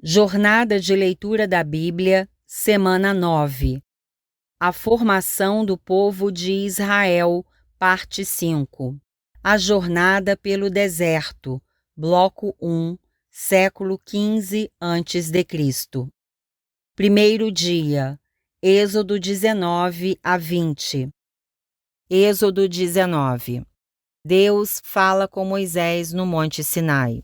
Jornada de leitura da Bíblia, semana 9. A formação do povo de Israel, parte 5. A jornada pelo deserto, bloco 1, século 15 a.C. Primeiro dia, Êxodo 19 a 20. Êxodo 19. Deus fala com Moisés no Monte Sinai.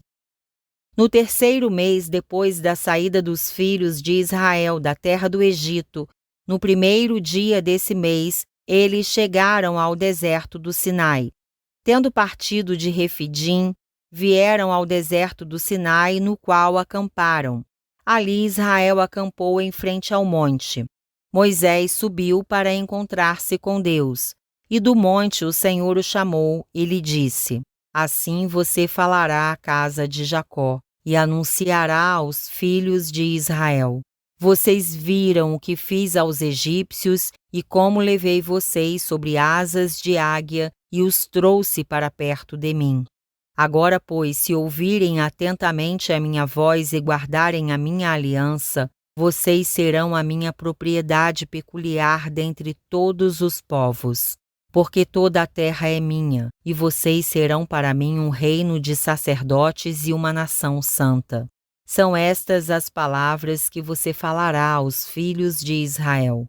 No terceiro mês depois da saída dos filhos de Israel da terra do Egito, no primeiro dia desse mês, eles chegaram ao deserto do Sinai. Tendo partido de Refidim, vieram ao deserto do Sinai, no qual acamparam. Ali Israel acampou em frente ao monte. Moisés subiu para encontrar-se com Deus. E do monte o Senhor o chamou e lhe disse: Assim você falará à casa de Jacó e anunciará aos filhos de Israel: Vocês viram o que fiz aos egípcios e como levei vocês sobre asas de águia e os trouxe para perto de mim. Agora, pois, se ouvirem atentamente a minha voz e guardarem a minha aliança, vocês serão a minha propriedade peculiar dentre todos os povos. Porque toda a terra é minha, e vocês serão para mim um reino de sacerdotes e uma nação santa. São estas as palavras que você falará aos filhos de Israel.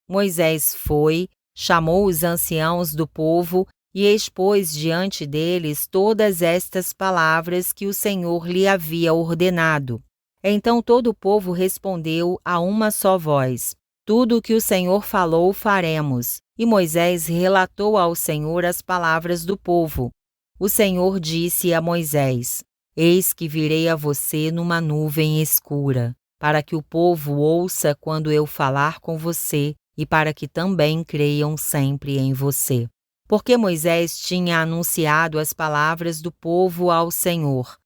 Moisés foi, chamou os anciãos do povo e expôs diante deles todas estas palavras que o Senhor lhe havia ordenado. Então todo o povo respondeu a uma só voz: Tudo o que o Senhor falou faremos. E Moisés relatou ao Senhor as palavras do povo. O Senhor disse a Moisés: Eis que virei a você numa nuvem escura, para que o povo ouça quando eu falar com você e para que também creiam sempre em você. Porque Moisés tinha anunciado as palavras do povo ao Senhor.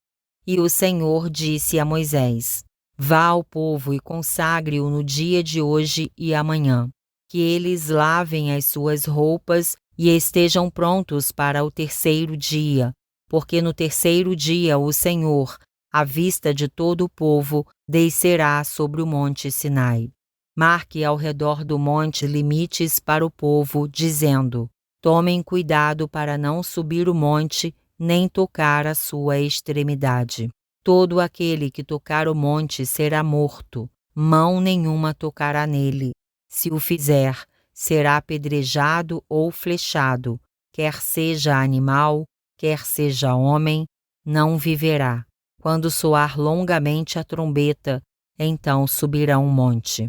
E o Senhor disse a Moisés: Vá ao povo e consagre-o no dia de hoje e amanhã. Que eles lavem as suas roupas e estejam prontos para o terceiro dia, porque no terceiro dia o Senhor, à vista de todo o povo, descerá sobre o monte Sinai. Marque ao redor do monte limites para o povo, dizendo: Tomem cuidado para não subir o monte, nem tocar a sua extremidade. Todo aquele que tocar o monte será morto, mão nenhuma tocará nele. Se o fizer, será apedrejado ou flechado, quer seja animal, quer seja homem, não viverá. Quando soar longamente a trombeta, então subirá um monte.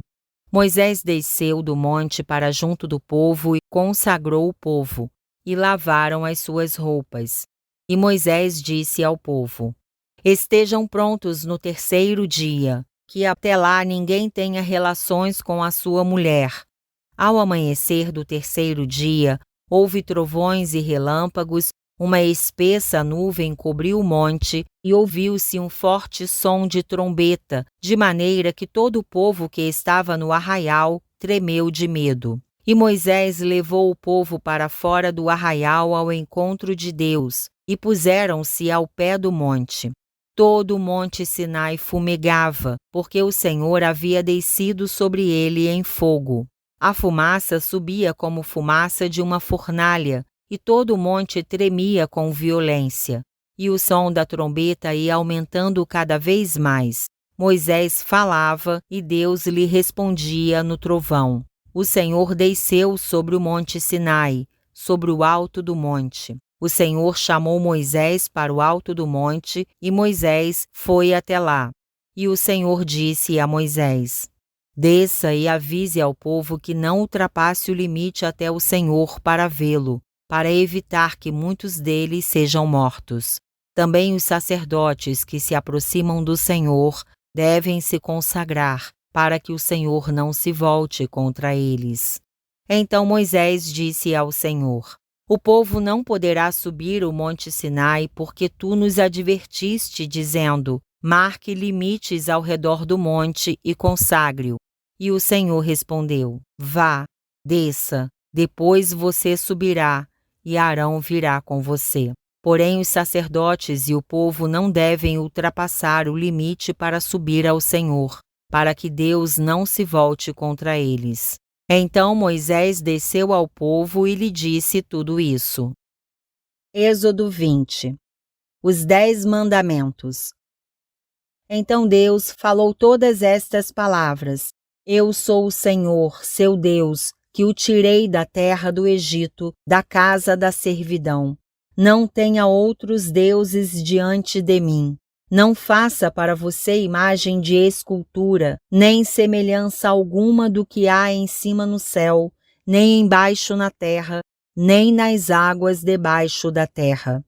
Moisés desceu do monte para junto do povo e consagrou o povo, e lavaram as suas roupas. E Moisés disse ao povo: Estejam prontos no terceiro dia, que até lá ninguém tenha relações com a sua mulher. Ao amanhecer do terceiro dia, houve trovões e relâmpagos, uma espessa nuvem cobriu o monte e ouviu-se um forte som de trombeta, de maneira que todo o povo que estava no arraial tremeu de medo. E Moisés levou o povo para fora do arraial ao encontro de Deus, e puseram-se ao pé do monte. Todo o monte Sinai fumegava, porque o Senhor havia descido sobre ele em fogo. A fumaça subia como fumaça de uma fornalha, e todo o monte tremia com violência. E o som da trombeta ia aumentando cada vez mais. Moisés falava e Deus lhe respondia no trovão. O Senhor desceu sobre o monte Sinai, sobre o alto do monte. O Senhor chamou Moisés para o alto do monte, e Moisés foi até lá. E o Senhor disse a Moisés: Desça e avise ao povo que não ultrapasse o limite até o Senhor para vê-lo, para evitar que muitos deles sejam mortos. Também os sacerdotes que se aproximam do Senhor devem se consagrar, para que o Senhor não se volte contra eles. Então Moisés disse ao Senhor: O povo não poderá subir o monte Sinai, porque tu nos advertiste, dizendo: Marque limites ao redor do monte e consagre-o. E o Senhor respondeu: Vá, desça, depois você subirá, e Arão virá com você. Porém, os sacerdotes e o povo não devem ultrapassar o limite para subir ao Senhor, para que Deus não se volte contra eles. Então Moisés desceu ao povo e lhe disse tudo isso. Êxodo 20. Os 10 mandamentos. Então Deus falou todas estas palavras: Eu sou o Senhor, seu Deus, que o tirei da terra do Egito, da casa da servidão. Não tenha outros deuses diante de mim. Não faça para você imagem de escultura, nem semelhança alguma do que há em cima no céu, nem embaixo na terra, nem nas águas debaixo da terra.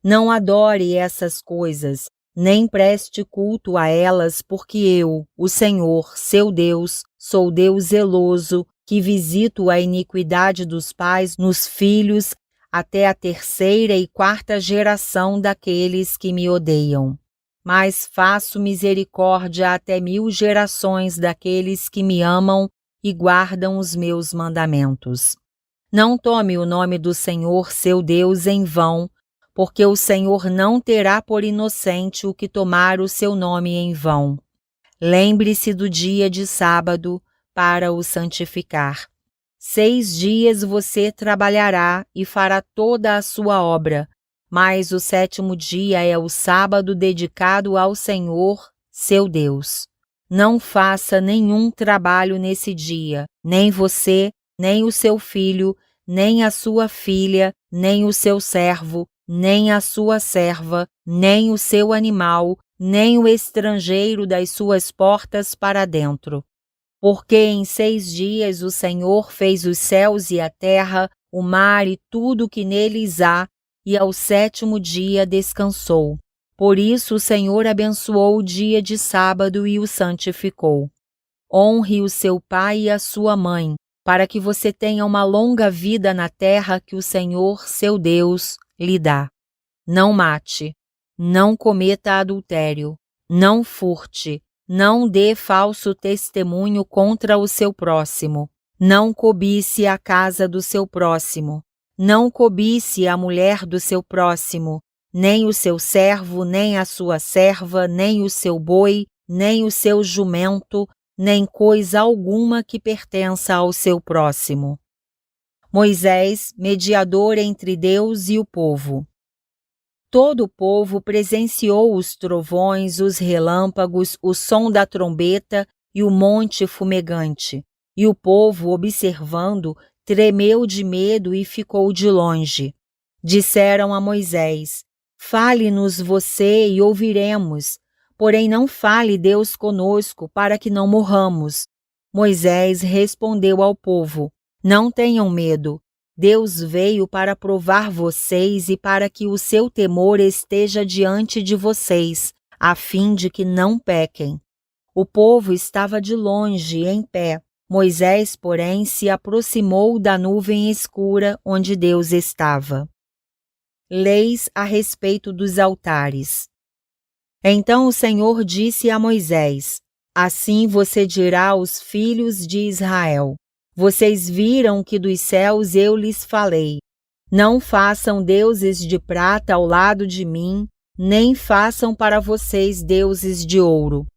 Não adore essas coisas, nem preste culto a elas, porque eu, o Senhor, seu Deus, sou Deus zeloso, que visito a iniquidade dos pais nos filhos até a 3ª e 4ª geração daqueles que me odeiam. Mas faço misericórdia até 1000 gerações daqueles que me amam e guardam os meus mandamentos. Não tome o nome do Senhor, seu Deus, em vão, porque o Senhor não terá por inocente o que tomar o seu nome em vão. Lembre-se do dia de sábado para o santificar. 6 dias você trabalhará e fará toda a sua obra, mas o 7º dia é o sábado dedicado ao Senhor, seu Deus. Não faça nenhum trabalho nesse dia, nem você, nem o seu filho, nem a sua filha, nem o seu servo, nem a sua serva, nem o seu animal, nem o estrangeiro das suas portas para dentro. Porque em 6 dias o Senhor fez os céus e a terra, o mar e tudo que neles há, e ao 7º dia descansou. Por isso o Senhor abençoou o dia de sábado e o santificou. Honre o seu pai e a sua mãe, para que você tenha uma longa vida na terra que o Senhor, seu Deus, lhe dá. Não mate, não cometa adultério, não furte, não dê falso testemunho contra o seu próximo, não cobice a casa do seu próximo, não cobice a mulher do seu próximo, nem o seu servo, nem a sua serva, nem o seu boi, nem o seu jumento, nem coisa alguma que pertença ao seu próximo. Moisés, mediador entre Deus e o povo. Todo o povo presenciou os trovões, os relâmpagos, o som da trombeta e o monte fumegante. E o povo, observando, tremeu de medo e ficou de longe. Disseram a Moisés: Fale-nos você e ouviremos, porém não fale Deus conosco para que não morramos. Moisés respondeu ao povo: Não tenham medo. Deus veio para provar vocês e para que o seu temor esteja diante de vocês, a fim de que não pequem. O povo estava de longe, em pé. Moisés, porém, se aproximou da nuvem escura onde Deus estava. Leis a respeito dos altares. Então o Senhor disse a Moisés: Assim você dirá aos filhos de Israel: Vocês viram que dos céus eu lhes falei. Não façam deuses de prata ao lado de mim, nem façam para vocês deuses de ouro.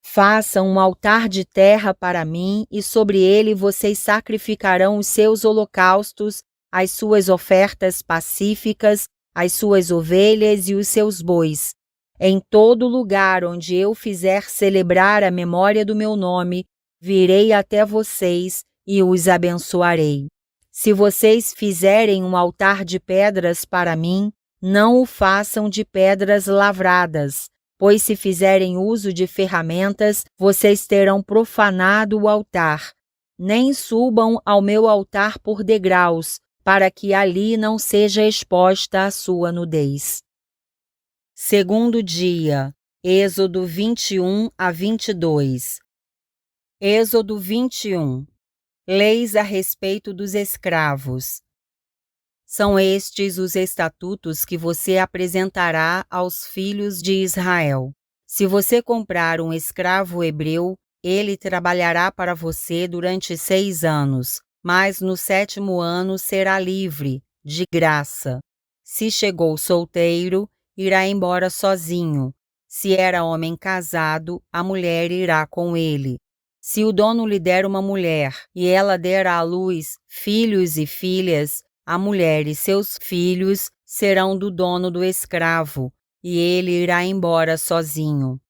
Façam um altar de terra para mim, e sobre ele vocês sacrificarão os seus holocaustos, as suas ofertas pacíficas, as suas ovelhas e os seus bois. Em todo lugar onde eu fizer celebrar a memória do meu nome, virei até vocês e os abençoarei. Se vocês fizerem um altar de pedras para mim, não o façam de pedras lavradas, pois se fizerem uso de ferramentas, vocês terão profanado o altar. Nem subam ao meu altar por degraus, para que ali não seja exposta a sua nudez. Segundo dia, Êxodo 21 a 22. Êxodo 21. Leis a respeito dos escravos. São estes os estatutos que você apresentará aos filhos de Israel. Se você comprar um escravo hebreu, ele trabalhará para você durante 6 anos, mas no 7º ano será livre, de graça. Se chegou solteiro, irá embora sozinho. Se era homem casado, a mulher irá com ele. Se o dono lhe der uma mulher e ela der à luz filhos e filhas, a mulher e seus filhos serão do dono do escravo, e ele irá embora sozinho.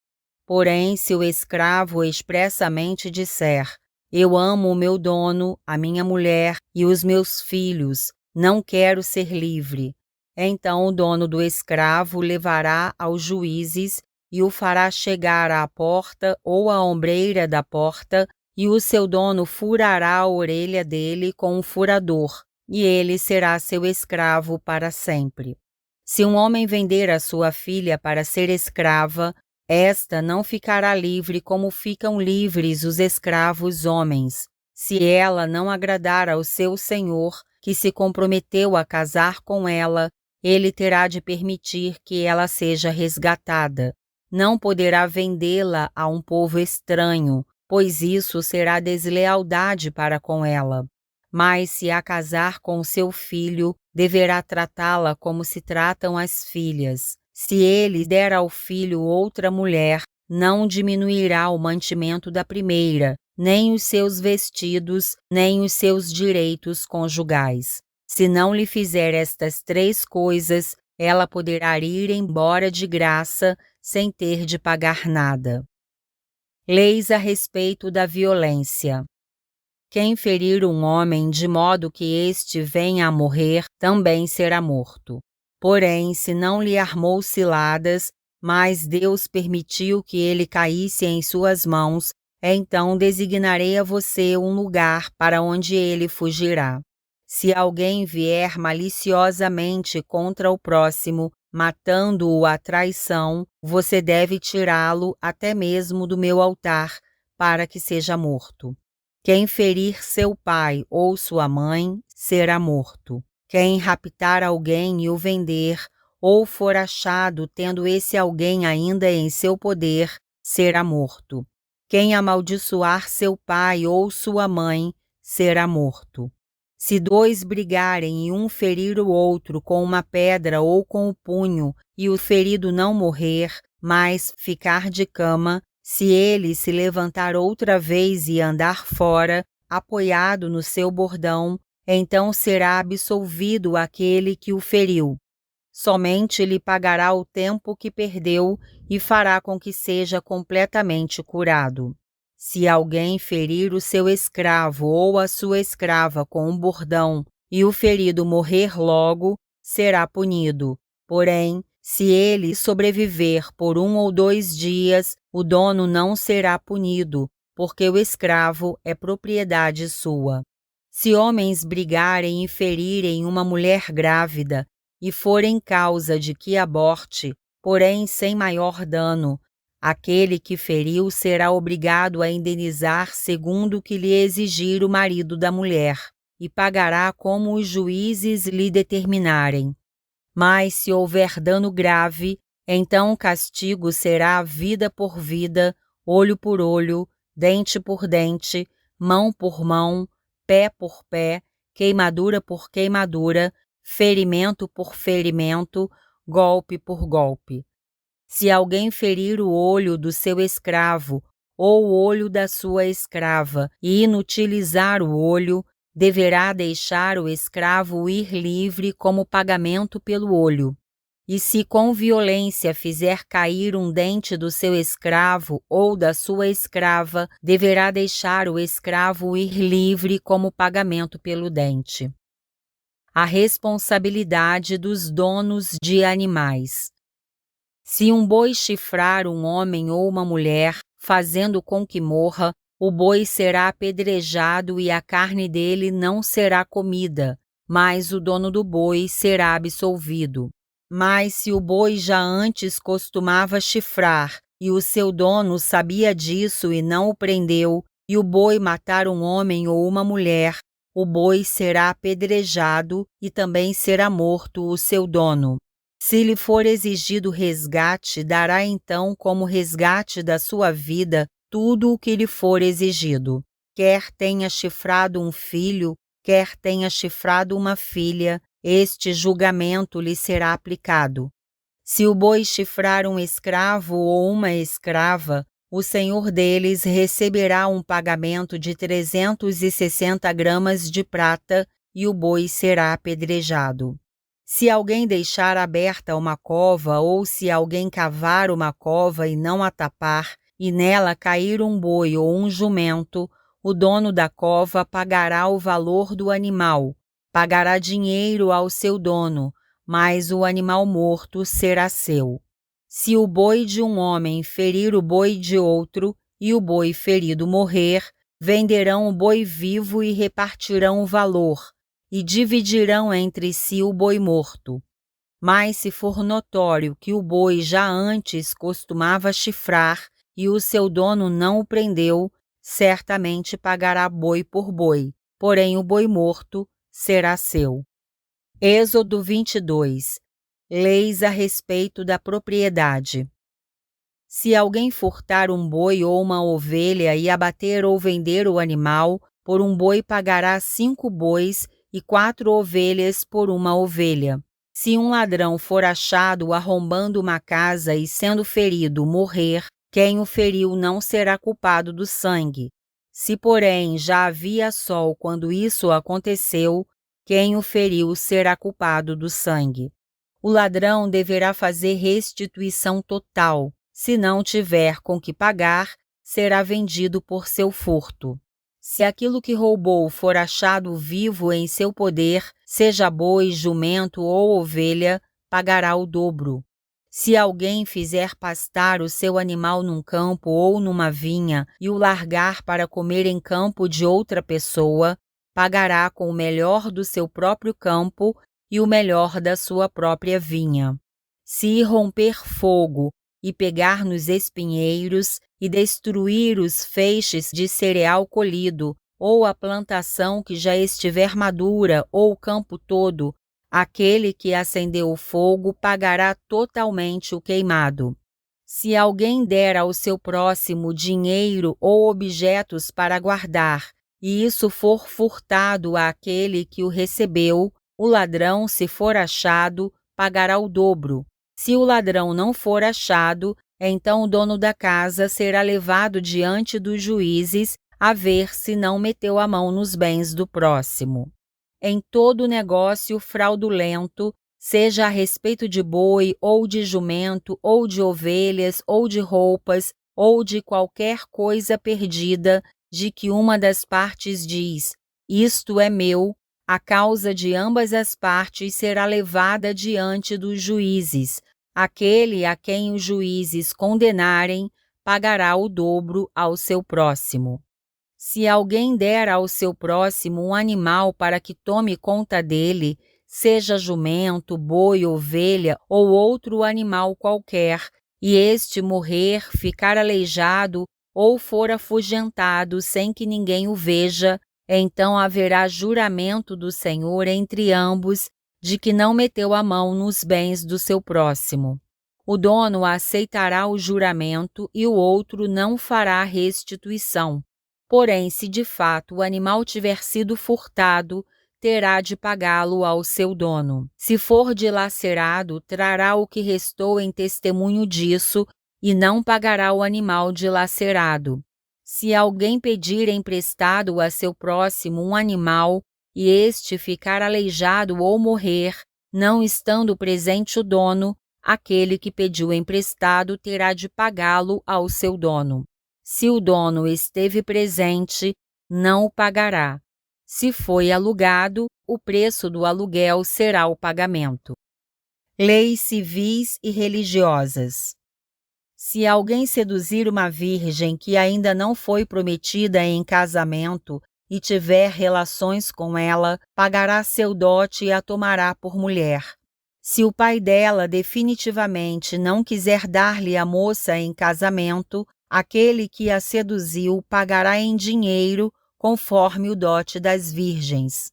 Porém, se o escravo expressamente disser: eu amo o meu dono, a minha mulher e os meus filhos, não quero ser livre, então o dono do escravo o levará aos juízes e o fará chegar à porta ou à ombreira da porta, e o seu dono furará a orelha dele com um furador, e ele será seu escravo para sempre. Se um homem vender a sua filha para ser escrava, esta não ficará livre como ficam livres os escravos homens. Se ela não agradar ao seu senhor, que se comprometeu a casar com ela, ele terá de permitir que ela seja resgatada. Não poderá vendê-la a um povo estranho, pois isso será deslealdade para com ela. Mas se a casar com seu filho, deverá tratá-la como se tratam as filhas. Se ele der ao filho outra mulher, não diminuirá o mantimento da primeira, nem os seus vestidos, nem os seus direitos conjugais. Se não lhe fizer estas 3 coisas, ela poderá ir embora de graça, sem ter de pagar nada. Leis a respeito da violência. Quem ferir um homem de modo que este venha a morrer, também será morto. Porém, se não lhe armou ciladas, mas Deus permitiu que ele caísse em suas mãos, então designarei a você um lugar para onde ele fugirá. Se alguém vier maliciosamente contra o próximo, matando-o à traição, você deve tirá-lo até mesmo do meu altar, para que seja morto. Quem ferir seu pai ou sua mãe, será morto. Quem raptar alguém e o vender, ou for achado tendo esse alguém ainda em seu poder, será morto. Quem amaldiçoar seu pai ou sua mãe, será morto. Se 2 brigarem e um ferir o outro com uma pedra ou com o punho, e o ferido não morrer, mas ficar de cama, se ele se levantar outra vez e andar fora, apoiado no seu bordão, então será absolvido aquele que o feriu. Somente lhe pagará o tempo que perdeu e fará com que seja completamente curado. Se alguém ferir o seu escravo ou a sua escrava com um bordão e o ferido morrer logo, será punido. Porém, se ele sobreviver por 1 ou 2 dias, o dono não será punido, porque o escravo é propriedade sua. Se homens brigarem e ferirem uma mulher grávida, e forem causa de que aborte, porém sem maior dano, aquele que feriu será obrigado a indenizar segundo o que lhe exigir o marido da mulher, e pagará como os juízes lhe determinarem. Mas se houver dano grave, então o castigo será vida por vida, olho por olho, dente por dente, mão por mão, pé por pé, queimadura por queimadura, ferimento por ferimento, golpe por golpe. Se alguém ferir o olho do seu escravo ou o olho da sua escrava e inutilizar o olho, deverá deixar o escravo ir livre como pagamento pelo olho. E se com violência fizer cair um dente do seu escravo ou da sua escrava, deverá deixar o escravo ir livre como pagamento pelo dente. A responsabilidade dos donos de animais. Se um boi chifrar um homem ou uma mulher, fazendo com que morra, o boi será apedrejado e a carne dele não será comida, mas o dono do boi será absolvido. Mas se o boi já antes costumava chifrar, e o seu dono sabia disso e não o prendeu, e o boi matar um homem ou uma mulher, o boi será apedrejado e também será morto o seu dono. Se lhe for exigido resgate, dará então como resgate da sua vida tudo o que lhe for exigido. Quer tenha chifrado um filho, quer tenha chifrado uma filha, este julgamento lhe será aplicado. Se o boi chifrar um escravo ou uma escrava, o senhor deles receberá um pagamento de 360 gramas de prata e o boi será apedrejado. Se alguém deixar aberta uma cova ou se alguém cavar uma cova e não a tapar, e nela cair um boi ou um jumento, o dono da cova pagará o valor do animal, pagará dinheiro ao seu dono, mas o animal morto será seu. Se o boi de um homem ferir o boi de outro e o boi ferido morrer, venderão o boi vivo e repartirão o valor, e dividirão entre si o boi morto. Mas se for notório que o boi já antes costumava chifrar e o seu dono não o prendeu, certamente pagará boi por boi, porém o boi morto será seu. Êxodo 22. Leis a respeito da propriedade. Se alguém furtar um boi ou uma ovelha e abater ou vender o animal, por um boi pagará 5 bois e 4 ovelhas por uma ovelha. Se um ladrão for achado arrombando uma casa e sendo ferido morrer, quem o feriu não será culpado do sangue. Se, porém, já havia sol quando isso aconteceu, quem o feriu será culpado do sangue. O ladrão deverá fazer restituição total. Se não tiver com que pagar, será vendido por seu furto. Se aquilo que roubou for achado vivo em seu poder, seja boi, jumento ou ovelha, pagará o dobro. Se alguém fizer pastar o seu animal num campo ou numa vinha e o largar para comer em campo de outra pessoa, pagará com o melhor do seu próprio campo e o melhor da sua própria vinha. Se romper fogo e pegar nos espinheiros e destruir os feixes de cereal colhido, ou a plantação que já estiver madura, ou o campo todo, aquele que acendeu o fogo pagará totalmente o queimado. Se alguém der ao seu próximo dinheiro ou objetos para guardar, e isso for furtado àquele que o recebeu, o ladrão, se for achado, pagará o dobro. Se o ladrão não for achado, então o dono da casa será levado diante dos juízes a ver se não meteu a mão nos bens do próximo. Em todo negócio fraudulento, seja a respeito de boi, ou de jumento, ou de ovelhas, ou de roupas, ou de qualquer coisa perdida, de que uma das partes diz, isto é meu, a causa de ambas as partes será levada diante dos juízes. Aquele a quem os juízes condenarem, pagará o dobro ao seu próximo. Se alguém der ao seu próximo um animal para que tome conta dele, seja jumento, boi, ovelha ou outro animal qualquer, e este morrer, ficar aleijado ou for afugentado sem que ninguém o veja, então haverá juramento do Senhor entre ambos de que não meteu a mão nos bens do seu próximo. O dono aceitará o juramento e o outro não fará restituição. Porém, se de fato o animal tiver sido furtado, terá de pagá-lo ao seu dono. Se for dilacerado, trará o que restou em testemunho disso e não pagará o animal dilacerado. Se alguém pedir emprestado a seu próximo um animal e este ficar aleijado ou morrer, não estando presente o dono, aquele que pediu emprestado terá de pagá-lo ao seu dono. Se o dono esteve presente, não o pagará. Se foi alugado, o preço do aluguel será o pagamento. Leis civis e religiosas. Se alguém seduzir uma virgem que ainda não foi prometida em casamento e tiver relações com ela, pagará seu dote e a tomará por mulher. Se o pai dela definitivamente não quiser dar-lhe a moça em casamento, aquele que a seduziu pagará em dinheiro conforme o dote das virgens.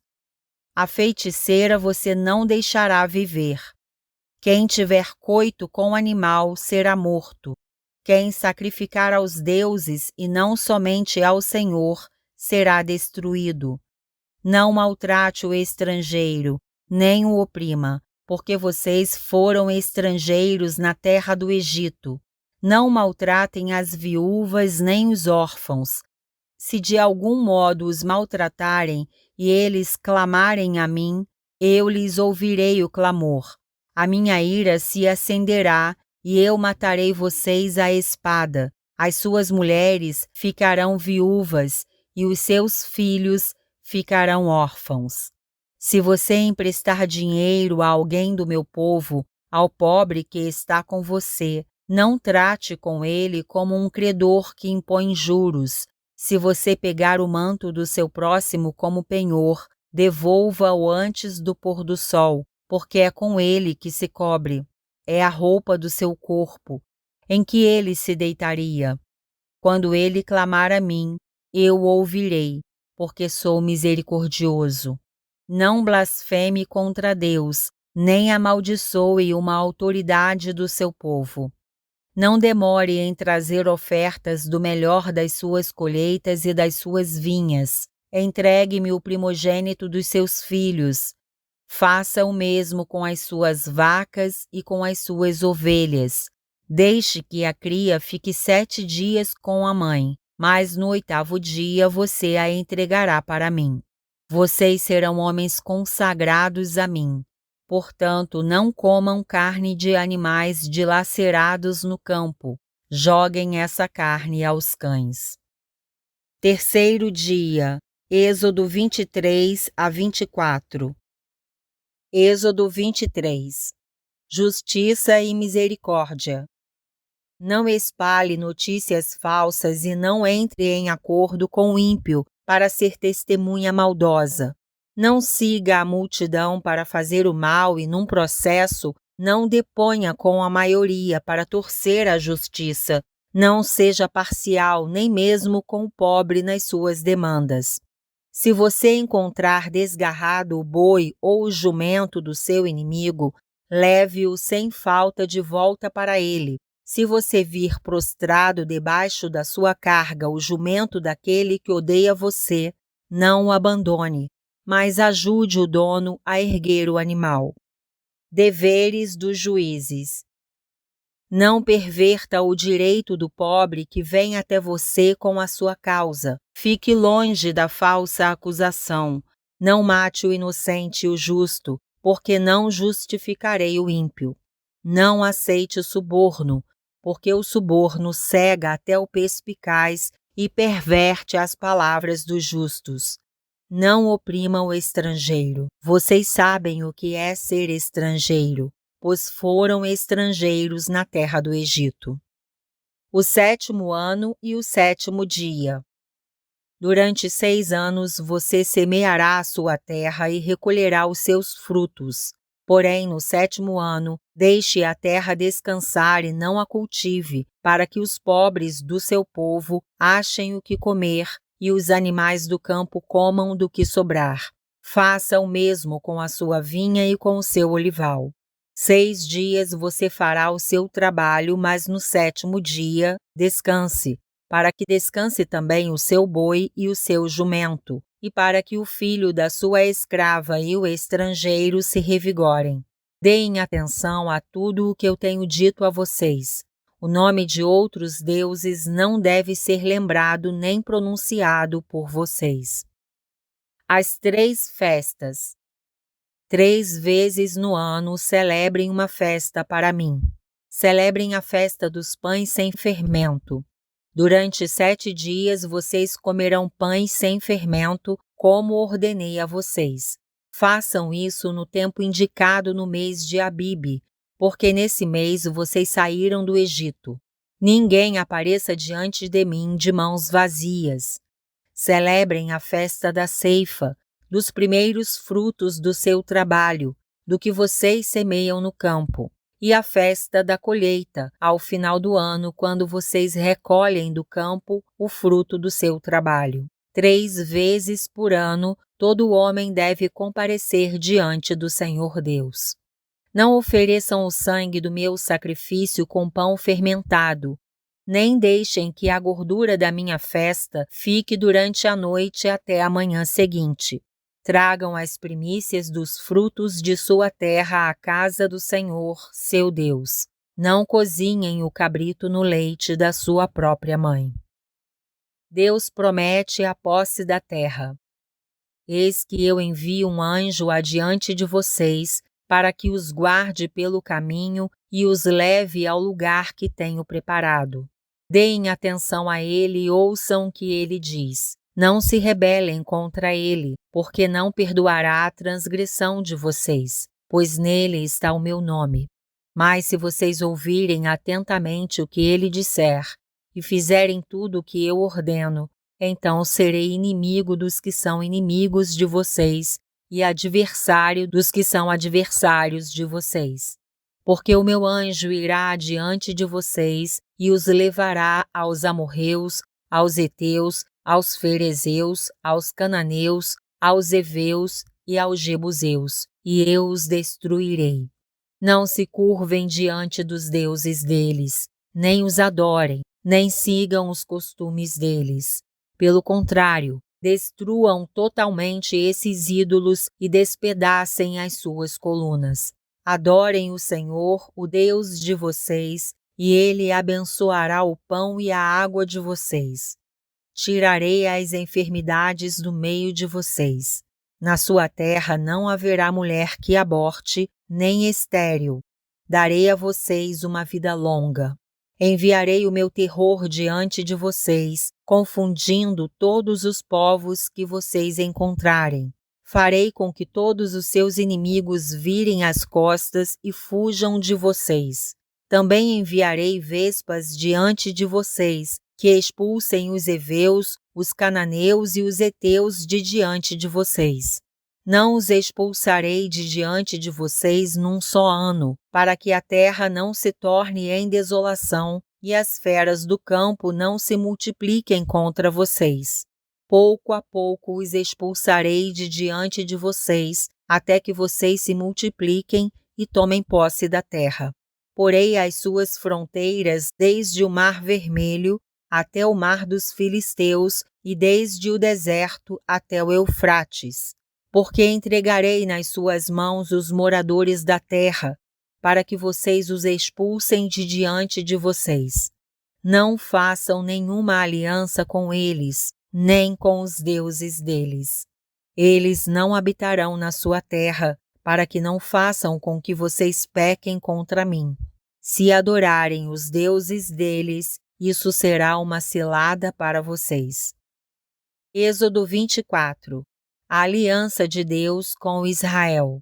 A feiticeira você não deixará viver. Quem tiver coito com animal será morto. Quem sacrificar aos deuses e não somente ao Senhor será destruído. Não maltrate o estrangeiro, nem o oprima, porque vocês foram estrangeiros na terra do Egito. Não maltratem as viúvas nem os órfãos. Se de algum modo os maltratarem e eles clamarem a mim, eu lhes ouvirei o clamor. A minha ira se acenderá e eu matarei vocês à espada. As suas mulheres ficarão viúvas e os seus filhos ficarão órfãos. Se você emprestar dinheiro a alguém do meu povo, ao pobre que está com você, não trate com ele como um credor que impõe juros. Se você pegar o manto do seu próximo como penhor, devolva-o antes do pôr do sol, porque é com ele que se cobre. É a roupa do seu corpo, em que ele se deitaria. Quando ele clamar a mim, eu o ouvirei, porque sou misericordioso. Não blasfeme contra Deus, nem amaldiçoe uma autoridade do seu povo. Não demore em trazer ofertas do melhor das suas colheitas e das suas vinhas. Entregue-me o primogênito dos seus filhos. Faça o mesmo com as suas vacas e com as suas ovelhas. Deixe que a cria fique 7 dias com a mãe, mas no 8º dia você a entregará para mim. Vocês serão homens consagrados a mim. Portanto, não comam carne de animais dilacerados no campo. Joguem essa carne aos cães. 3º dia, Êxodo 23 a 24. Êxodo 23. Justiça e misericórdia. Não espalhe notícias falsas e não entre em acordo com o ímpio para ser testemunha maldosa. Não siga a multidão para fazer o mal e, num processo, não deponha com a maioria para torcer a justiça. Não seja parcial, nem mesmo com o pobre nas suas demandas. Se você encontrar desgarrado o boi ou o jumento do seu inimigo, leve-o sem falta de volta para ele. Se você vir prostrado debaixo da sua carga o jumento daquele que odeia você, não o abandone, mas ajude o dono a erguer o animal. Deveres dos juízes. Não perverta o direito do pobre que vem até você com a sua causa. Fique longe da falsa acusação. Não mate o inocente e o justo, porque não justificarei o ímpio. Não aceite o suborno, porque o suborno cega até o perspicaz e perverte as palavras dos justos. Não oprima o estrangeiro. Vocês sabem o que é ser estrangeiro, pois foram estrangeiros na terra do Egito. O 7º ano e o 7º dia. Durante 6 anos você semeará a sua terra e recolherá os seus frutos. Porém, no 7º ano, deixe a terra descansar e não a cultive, para que os pobres do seu povo achem o que comer e os animais do campo comam do que sobrar. Faça o mesmo com a sua vinha e com o seu olival. 6 dias você fará o seu trabalho, mas no 7º dia descanse, para que descanse também o seu boi e o seu jumento, e para que o filho da sua escrava e o estrangeiro se revigorem. Deem atenção a tudo o que eu tenho dito a vocês. O nome de outros deuses não deve ser lembrado nem pronunciado por vocês. As 3 festas. 3 vezes no ano celebrem uma festa para mim. Celebrem a festa dos pães sem fermento. Durante 7 dias vocês comerão pães sem fermento, como ordenei a vocês. Façam isso no tempo indicado no mês de Abibe, porque nesse mês vocês saíram do Egito. Ninguém apareça diante de mim de mãos vazias. Celebrem a festa da ceifa, dos primeiros frutos do seu trabalho, do que vocês semeiam no campo, e a festa da colheita, ao final do ano, quando vocês recolhem do campo o fruto do seu trabalho. 3 vezes por ano, todo homem deve comparecer diante do Senhor Deus. Não ofereçam o sangue do meu sacrifício com pão fermentado, nem deixem que a gordura da minha festa fique durante a noite até a manhã seguinte. Tragam as primícias dos frutos de sua terra à casa do Senhor, seu Deus. Não cozinhem o cabrito no leite da sua própria mãe. Deus promete a posse da terra. Eis que eu envio um anjo adiante de vocês, para que os guarde pelo caminho e os leve ao lugar que tenho preparado. Deem atenção a ele e ouçam o que ele diz. Não se rebelem contra ele, porque não perdoará a transgressão de vocês, pois nele está o meu nome. Mas se vocês ouvirem atentamente o que ele disser e fizerem tudo o que eu ordeno, então serei inimigo dos que são inimigos de vocês e adversário dos que são adversários de vocês. Porque o meu anjo irá adiante de vocês e os levará aos amorreus, aos heteus, aos ferezeus, aos cananeus, aos heveus e aos jebuseus, e eu os destruirei. Não se curvem diante dos deuses deles, nem os adorem, nem sigam os costumes deles. Pelo contrário, destruam totalmente esses ídolos e despedacem as suas colunas. Adorem o Senhor, o Deus de vocês, e Ele abençoará o pão e a água de vocês. Tirarei as enfermidades do meio de vocês. Na sua terra não haverá mulher que aborte, nem estéril. Darei a vocês uma vida longa. Enviarei o meu terror diante de vocês, confundindo todos os povos que vocês encontrarem. Farei com que todos os seus inimigos virem as costas e fujam de vocês. Também enviarei vespas diante de vocês, que expulsem os heveus, os cananeus e os heteus de diante de vocês. Não os expulsarei de diante de vocês num só ano, para que a terra não se torne em desolação e as feras do campo não se multipliquem contra vocês. Pouco a pouco os expulsarei de diante de vocês, até que vocês se multipliquem e tomem posse da terra. Porei as suas fronteiras desde o Mar Vermelho até o Mar dos Filisteus e desde o deserto até o Eufrates. Porque entregarei nas suas mãos os moradores da terra, para que vocês os expulsem de diante de vocês. Não façam nenhuma aliança com eles, nem com os deuses deles. Eles não habitarão na sua terra, para que não façam com que vocês pequem contra mim. Se adorarem os deuses deles, isso será uma cilada para vocês. Êxodo 24. A aliança de Deus com Israel.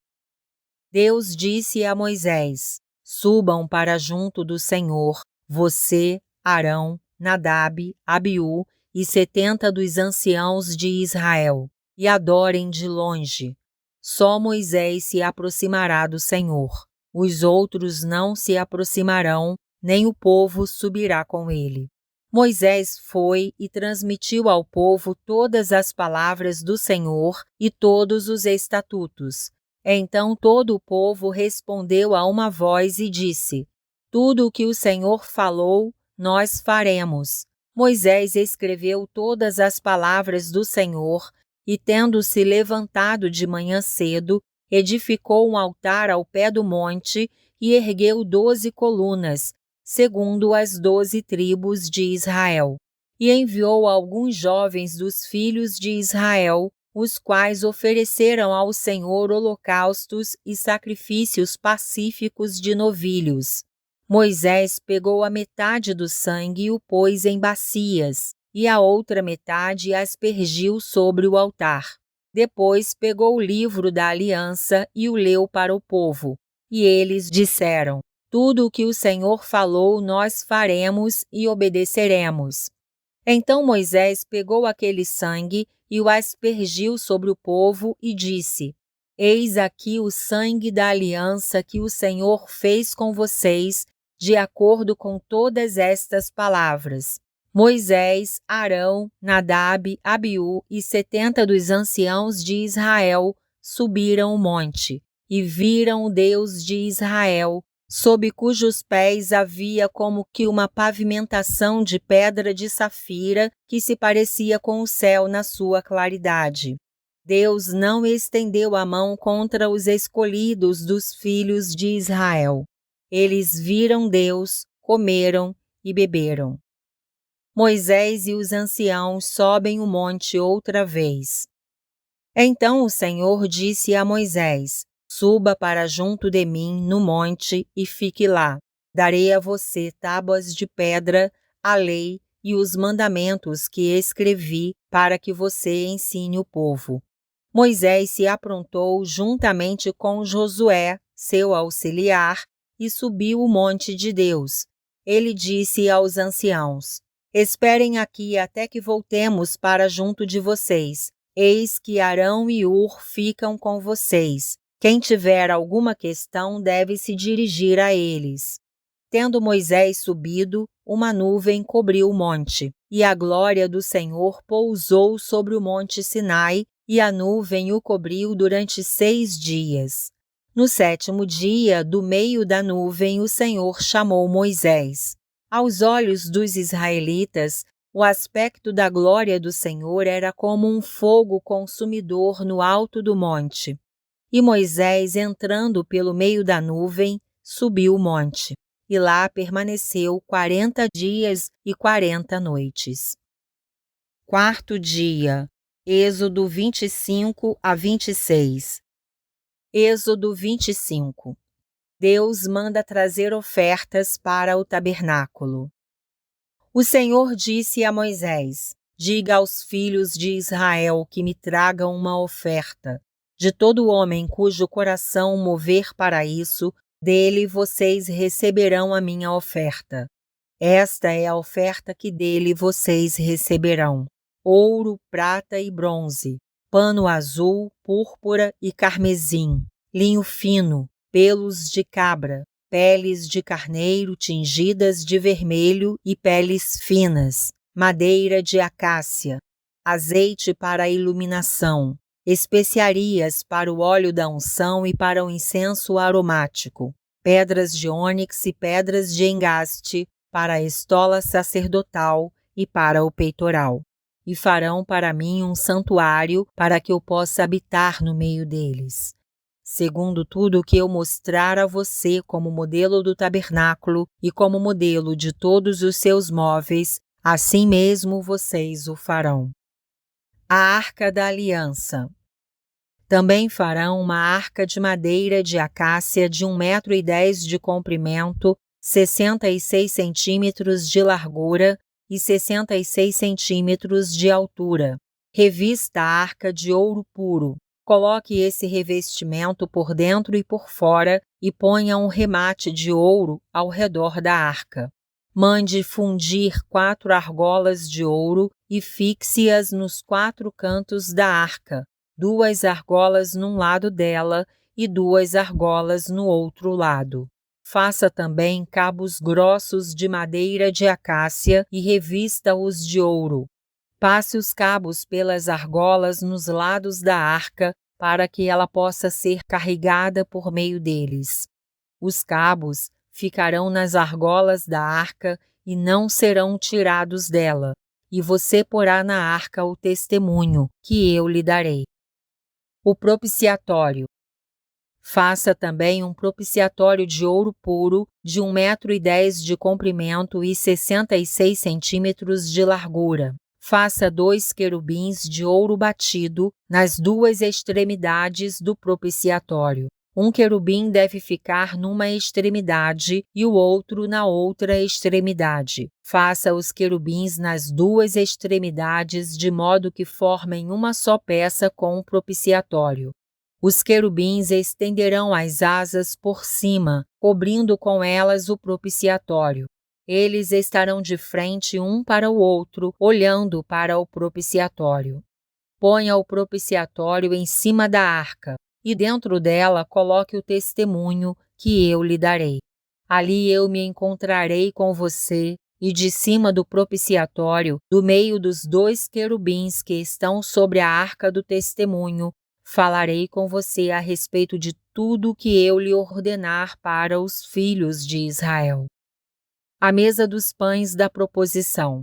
Deus disse a Moisés: Subam para junto do Senhor, você, Arão, Nadab, Abiú e 70 dos anciãos de Israel, e adorem de longe. Só Moisés se aproximará do Senhor. Os outros não se aproximarão, nem o povo subirá com ele. Moisés foi e transmitiu ao povo todas as palavras do Senhor e todos os estatutos. Então todo o povo respondeu a uma voz e disse: Tudo o que o Senhor falou, nós faremos. Moisés escreveu todas as palavras do Senhor e, tendo-se levantado de manhã cedo, edificou um altar ao pé do monte e ergueu 12 colunas, segundo as 12 tribos de Israel. E enviou alguns jovens dos filhos de Israel, os quais ofereceram ao Senhor holocaustos e sacrifícios pacíficos de novilhos. Moisés pegou a metade do sangue e o pôs em bacias, e a outra metade aspergiu sobre o altar. Depois pegou o livro da aliança e o leu para o povo. E eles disseram: Tudo o que o Senhor falou nós faremos e obedeceremos. Então Moisés pegou aquele sangue e o aspergiu sobre o povo e disse: Eis aqui o sangue da aliança que o Senhor fez com vocês, de acordo com todas estas palavras. Moisés, Arão, Nadab, Abiú e 70 dos anciãos de Israel subiram o monte e viram o Deus de Israel, sob cujos pés havia como que uma pavimentação de pedra de safira que se parecia com o céu na sua claridade. Deus não estendeu a mão contra os escolhidos dos filhos de Israel. Eles viram Deus, comeram e beberam. Moisés e os anciãos sobem o monte outra vez. Então o Senhor disse a Moisés: Suba para junto de mim no monte e fique lá. Darei a você tábuas de pedra, a lei e os mandamentos que escrevi para que você ensine o povo. Moisés se aprontou juntamente com Josué, seu auxiliar, e subiu o monte de Deus. Ele disse aos anciãos: Esperem aqui até que voltemos para junto de vocês. Eis que Arão e Hur ficam com vocês. Quem tiver alguma questão deve se dirigir a eles. Tendo Moisés subido, uma nuvem cobriu o monte, e a glória do Senhor pousou sobre o monte Sinai, e a nuvem o cobriu durante 6 dias. No 7º dia, do meio da nuvem, o Senhor chamou Moisés. Aos olhos dos israelitas, o aspecto da glória do Senhor era como um fogo consumidor no alto do monte. E Moisés, entrando pelo meio da nuvem, subiu o monte, e lá permaneceu 40 dias e 40 noites. 4º dia, Êxodo 25 a 26. Êxodo 25. Deus manda trazer ofertas para o tabernáculo. O Senhor disse a Moisés: Diga aos filhos de Israel que me tragam uma oferta. De todo homem cujo coração mover para isso, dele vocês receberão a minha oferta. Esta é a oferta que dele vocês receberão: ouro, prata e bronze, pano azul, púrpura e carmesim, linho fino, pelos de cabra, peles de carneiro tingidas de vermelho e peles finas, madeira de acácia, azeite para a iluminação, especiarias para o óleo da unção e para o incenso aromático, pedras de ônix e pedras de engaste para a estola sacerdotal e para o peitoral. E farão para mim um santuário para que eu possa habitar no meio deles. Segundo tudo o que eu mostrar a você como modelo do tabernáculo e como modelo de todos os seus móveis, assim mesmo vocês o farão. A Arca da Aliança. Também farão uma arca de madeira de acácia de 1,10 m de comprimento, 66 centímetros de largura e 66 centímetros de altura. Revista a arca de ouro puro. Coloque esse revestimento por dentro e por fora e ponha um remate de ouro ao redor da arca. Mande fundir 4 argolas de ouro e fixe-as nos 4 cantos da arca, 2 argolas num lado dela e 2 argolas no outro lado. Faça também cabos grossos de madeira de acácia e revista-os de ouro. Passe os cabos pelas argolas nos lados da arca para que ela possa ser carregada por meio deles. Os cabos ficarão nas argolas da arca e não serão tirados dela, e você porá na arca o testemunho que eu lhe darei. O propiciatório. Faça também um propiciatório de ouro puro de 1,10 m de comprimento e 66 centímetros de largura. Faça 2 querubins de ouro batido nas 2 extremidades do propiciatório. Um querubim deve ficar numa extremidade e o outro na outra extremidade. Faça os querubins nas 2 extremidades de modo que formem uma só peça com o propiciatório. Os querubins estenderão as asas por cima, cobrindo com elas o propiciatório. Eles estarão de frente um para o outro, olhando para o propiciatório. Ponha o propiciatório em cima da arca, e dentro dela coloque o testemunho que eu lhe darei. Ali eu me encontrarei com você, e de cima do propiciatório, do meio dos 2 querubins que estão sobre a arca do testemunho, falarei com você a respeito de tudo que eu lhe ordenar para os filhos de Israel. A mesa dos pães da proposição.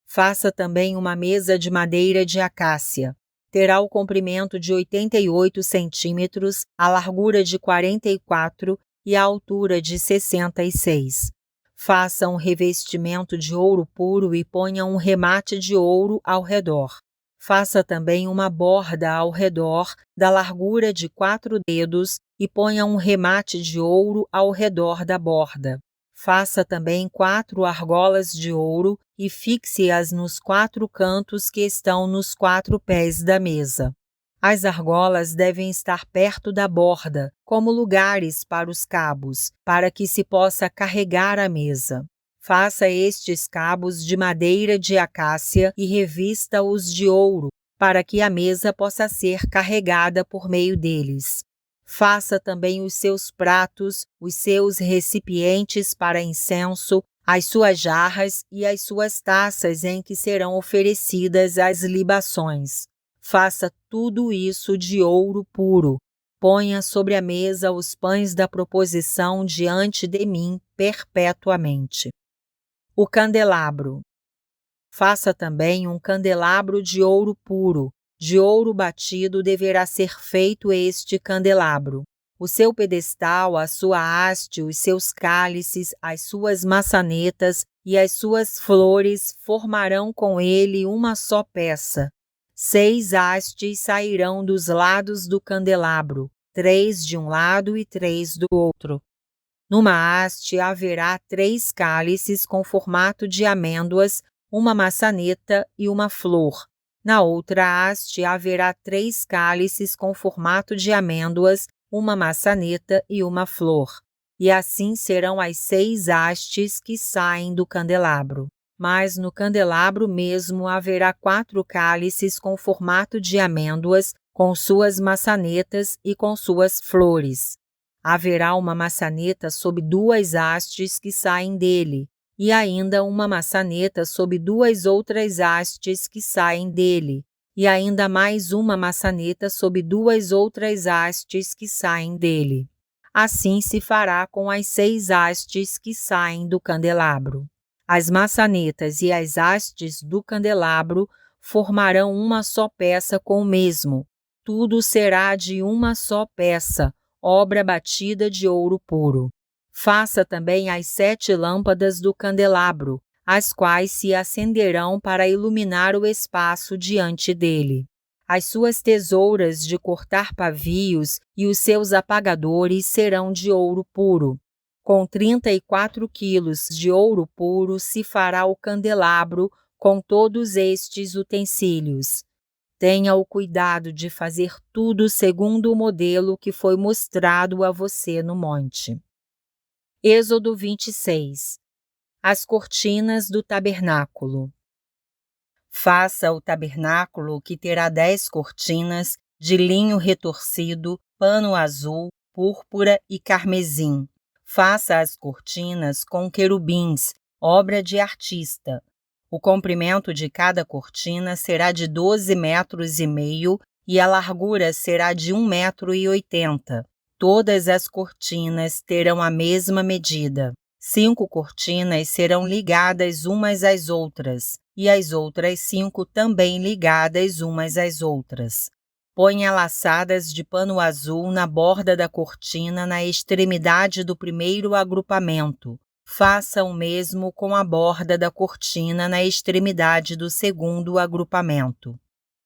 Faça também uma mesa de madeira de acácia. terá o comprimento de 88 centímetros, a largura de 44 e a altura de 66. Faça um revestimento de ouro puro e ponha um remate de ouro ao redor. Faça também uma borda ao redor, da largura de 4 dedos, e ponha um remate de ouro ao redor da borda. Faça também 4 argolas de ouro e fixe-as nos 4 cantos que estão nos 4 pés da mesa. As argolas devem estar perto da borda, como lugares para os cabos, para que se possa carregar a mesa. Faça estes cabos de madeira de acácia e revista-os de ouro, para que a mesa possa ser carregada por meio deles. Faça também os seus pratos, os seus recipientes para incenso, as suas jarras e as suas taças em que serão oferecidas as libações. Faça tudo isso de ouro puro. Ponha sobre a mesa os pães da proposição diante de mim perpetuamente. O candelabro. Faça também um candelabro de ouro puro. De ouro batido deverá ser feito este candelabro. O seu pedestal, a sua haste, os seus cálices, as suas maçanetas e as suas flores formarão com ele uma só peça. 6 hastes sairão dos lados do candelabro, 3 de um lado e 3 do outro. Numa haste haverá 3 cálices com formato de amêndoas, uma maçaneta e uma flor. Na outra haste haverá 3 cálices com formato de amêndoas, uma maçaneta e uma flor. E assim serão as 6 hastes que saem do candelabro. Mas no candelabro mesmo haverá 4 cálices com formato de amêndoas, com suas maçanetas e com suas flores. Haverá uma maçaneta sob 2 hastes que saem dele, e ainda uma maçaneta sob 2 outras hastes que saem dele, e ainda mais uma maçaneta sob 2 outras hastes que saem dele. Assim se fará com as 6 hastes que saem do candelabro. As maçanetas e as hastes do candelabro formarão uma só peça com o mesmo. Tudo será de uma só peça, obra batida de ouro puro. Faça também as 7 lâmpadas do candelabro, as quais se acenderão para iluminar o espaço diante dele. As suas tesouras de cortar pavios e os seus apagadores serão de ouro puro. Com 34 quilos de ouro puro se fará o candelabro com todos estes utensílios. Tenha o cuidado de fazer tudo segundo o modelo que foi mostrado a você no monte. Êxodo 26. As cortinas do tabernáculo. Faça o tabernáculo, que terá 10 cortinas, de linho retorcido, pano azul, púrpura e carmesim. Faça as cortinas com querubins, obra de artista. O comprimento de cada cortina será de 12,5 metros e a largura será de 1,80 metro. Todas as cortinas terão a mesma medida. 5 cortinas serão ligadas umas às outras, e as outras 5 também ligadas umas às outras. Ponha laçadas de pano azul na borda da cortina na extremidade do primeiro agrupamento. Faça o mesmo com a borda da cortina na extremidade do segundo agrupamento.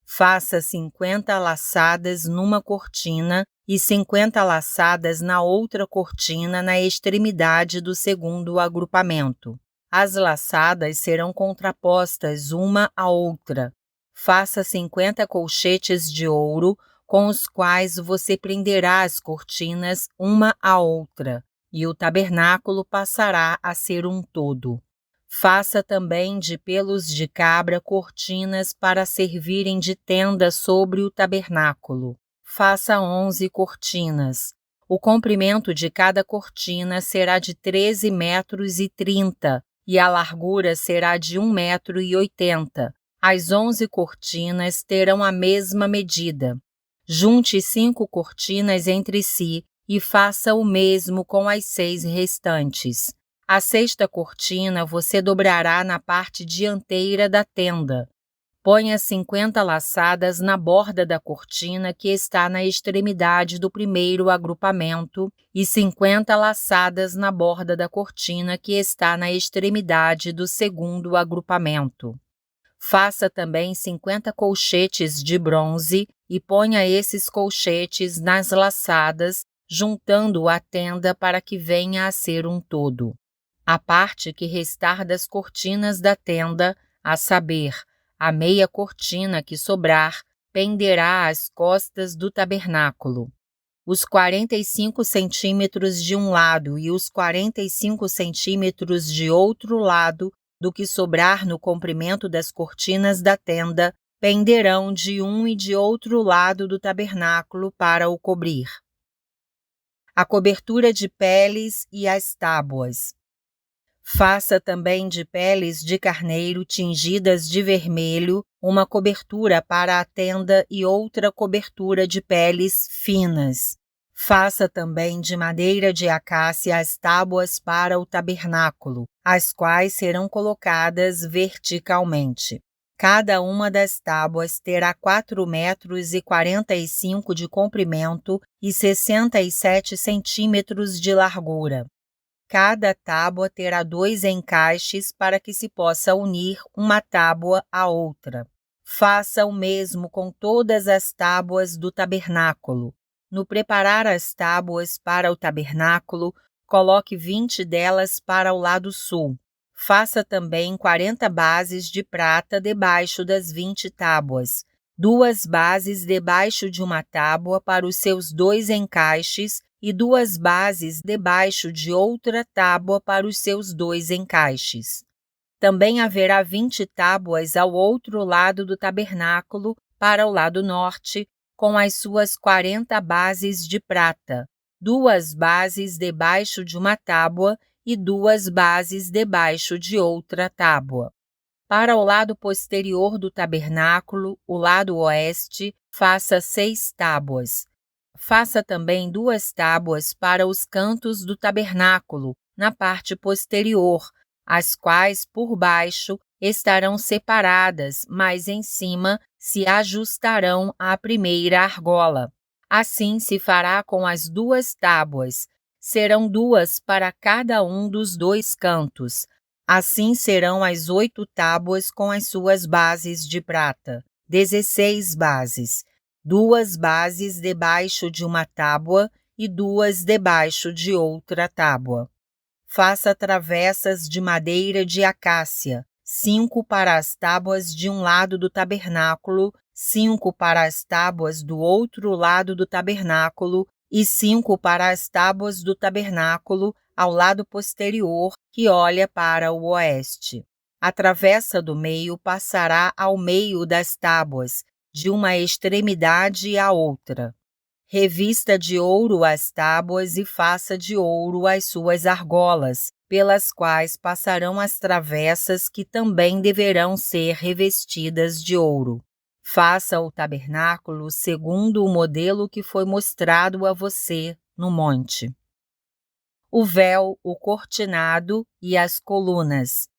Faça 50 laçadas numa cortina e 50 laçadas na outra cortina na extremidade do segundo agrupamento. As laçadas serão contrapostas uma à outra. Faça 50 colchetes de ouro, com os quais você prenderá as cortinas uma à outra, e o tabernáculo passará a ser um todo. Faça também de pelos de cabra cortinas para servirem de tenda sobre o tabernáculo. Faça 11 cortinas. O comprimento de cada cortina será de 13,30 metros e a largura será de 1,80 metro. As 11 cortinas terão a mesma medida. Junte 5 cortinas entre si e faça o mesmo com as 6 restantes. A 6ª cortina você dobrará na parte dianteira da tenda. Ponha 50 laçadas na borda da cortina que está na extremidade do primeiro agrupamento e 50 laçadas na borda da cortina que está na extremidade do segundo agrupamento. Faça também 50 colchetes de bronze e ponha esses colchetes nas laçadas, juntando a tenda para que venha a ser um todo. A parte que restar das cortinas da tenda, a saber, a meia cortina que sobrar, penderá às costas do tabernáculo. Os 45 centímetros de um lado e os 45 centímetros de outro lado do que sobrar no comprimento das cortinas da tenda penderão de um e de outro lado do tabernáculo para o cobrir. A cobertura de peles e as tábuas. Faça também de peles de carneiro tingidas de vermelho uma cobertura para a tenda e outra cobertura de peles finas. Faça também de madeira de acácia as tábuas para o tabernáculo, as quais serão colocadas verticalmente. Cada uma das tábuas terá 4,45 metros de comprimento e 67 centímetros de largura. Cada tábua terá 2 encaixes para que se possa unir uma tábua à outra. Faça o mesmo com todas as tábuas do tabernáculo. No preparar as tábuas para o tabernáculo, coloque 20 delas para o lado sul. Faça também 40 bases de prata debaixo das 20 tábuas, 2 bases debaixo de uma tábua para os seus 2 encaixes e 2 bases debaixo de outra tábua para os seus 2 encaixes. Também haverá 20 tábuas ao outro lado do tabernáculo, para o lado norte, com as suas 40 bases de prata, 2 bases debaixo de uma tábua e 2 bases debaixo de outra tábua. Para o lado posterior do tabernáculo, o lado oeste, faça 6 tábuas. Faça também 2 tábuas para os cantos do tabernáculo, na parte posterior, as quais, por baixo, estarão separadas, mas em cima se ajustarão à primeira argola. Assim se fará com as 2 tábuas. Serão 2 para cada um dos 2 cantos. Assim serão as 8 tábuas com as suas bases de prata, 16 bases. 2 bases debaixo de uma tábua e 2 debaixo de outra tábua. Faça travessas de madeira de acácia, 5 para as tábuas de um lado do tabernáculo, 5 para as tábuas do outro lado do tabernáculo e 5 para as tábuas do tabernáculo ao lado posterior que olha para o oeste. A travessa do meio passará ao meio das tábuas, de uma extremidade à outra. Revista de ouro as tábuas e faça de ouro as suas argolas, pelas quais passarão as travessas que também deverão ser revestidas de ouro. Faça o tabernáculo segundo o modelo que foi mostrado a você no monte. O véu, o cortinado e as colunas.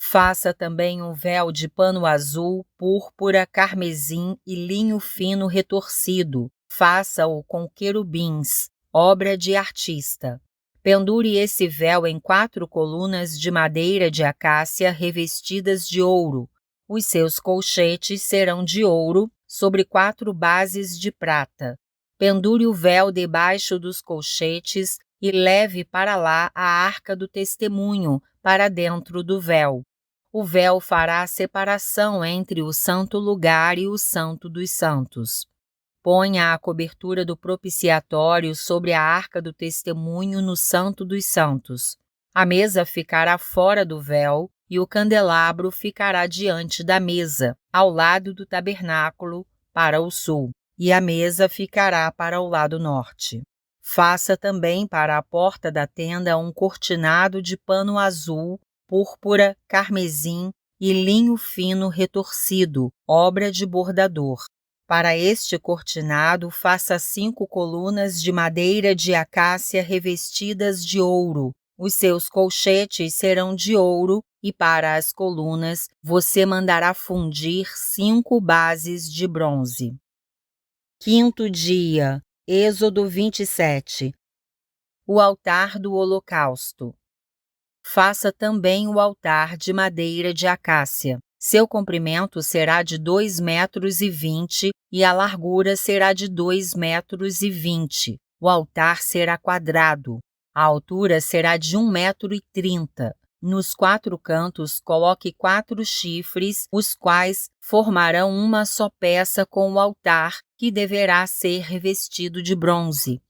Faça também um véu de pano azul, púrpura, carmesim e linho fino retorcido. Faça-o com querubins, obra de artista. Pendure esse véu em 4 colunas de madeira de acácia revestidas de ouro. Os seus colchetes serão de ouro, sobre 4 bases de prata. Pendure o véu debaixo dos colchetes e leve para lá a arca do testemunho, para dentro do véu. O véu fará a separação entre o santo lugar e o santo dos santos. Ponha a cobertura do propiciatório sobre a arca do testemunho no santo dos santos. A mesa ficará fora do véu e o candelabro ficará diante da mesa, ao lado do tabernáculo, para o sul, e a mesa ficará para o lado norte. Faça também para a porta da tenda um cortinado de pano azul, púrpura, carmesim e linho fino retorcido, obra de bordador. Para este cortinado, faça 5 colunas de madeira de acácia revestidas de ouro. Os seus colchetes serão de ouro e para as colunas você mandará fundir 5 bases de bronze. Quinto dia, Êxodo 27. O altar do holocausto. Faça também o altar de madeira de acácia. Seu comprimento será de 2,20 m e a largura será de 2,20 m. O altar será quadrado. A altura será de 1,30 m. Nos 4 cantos coloque 4 chifres, os quais formarão uma só peça com o altar, que deverá ser revestido de bronze.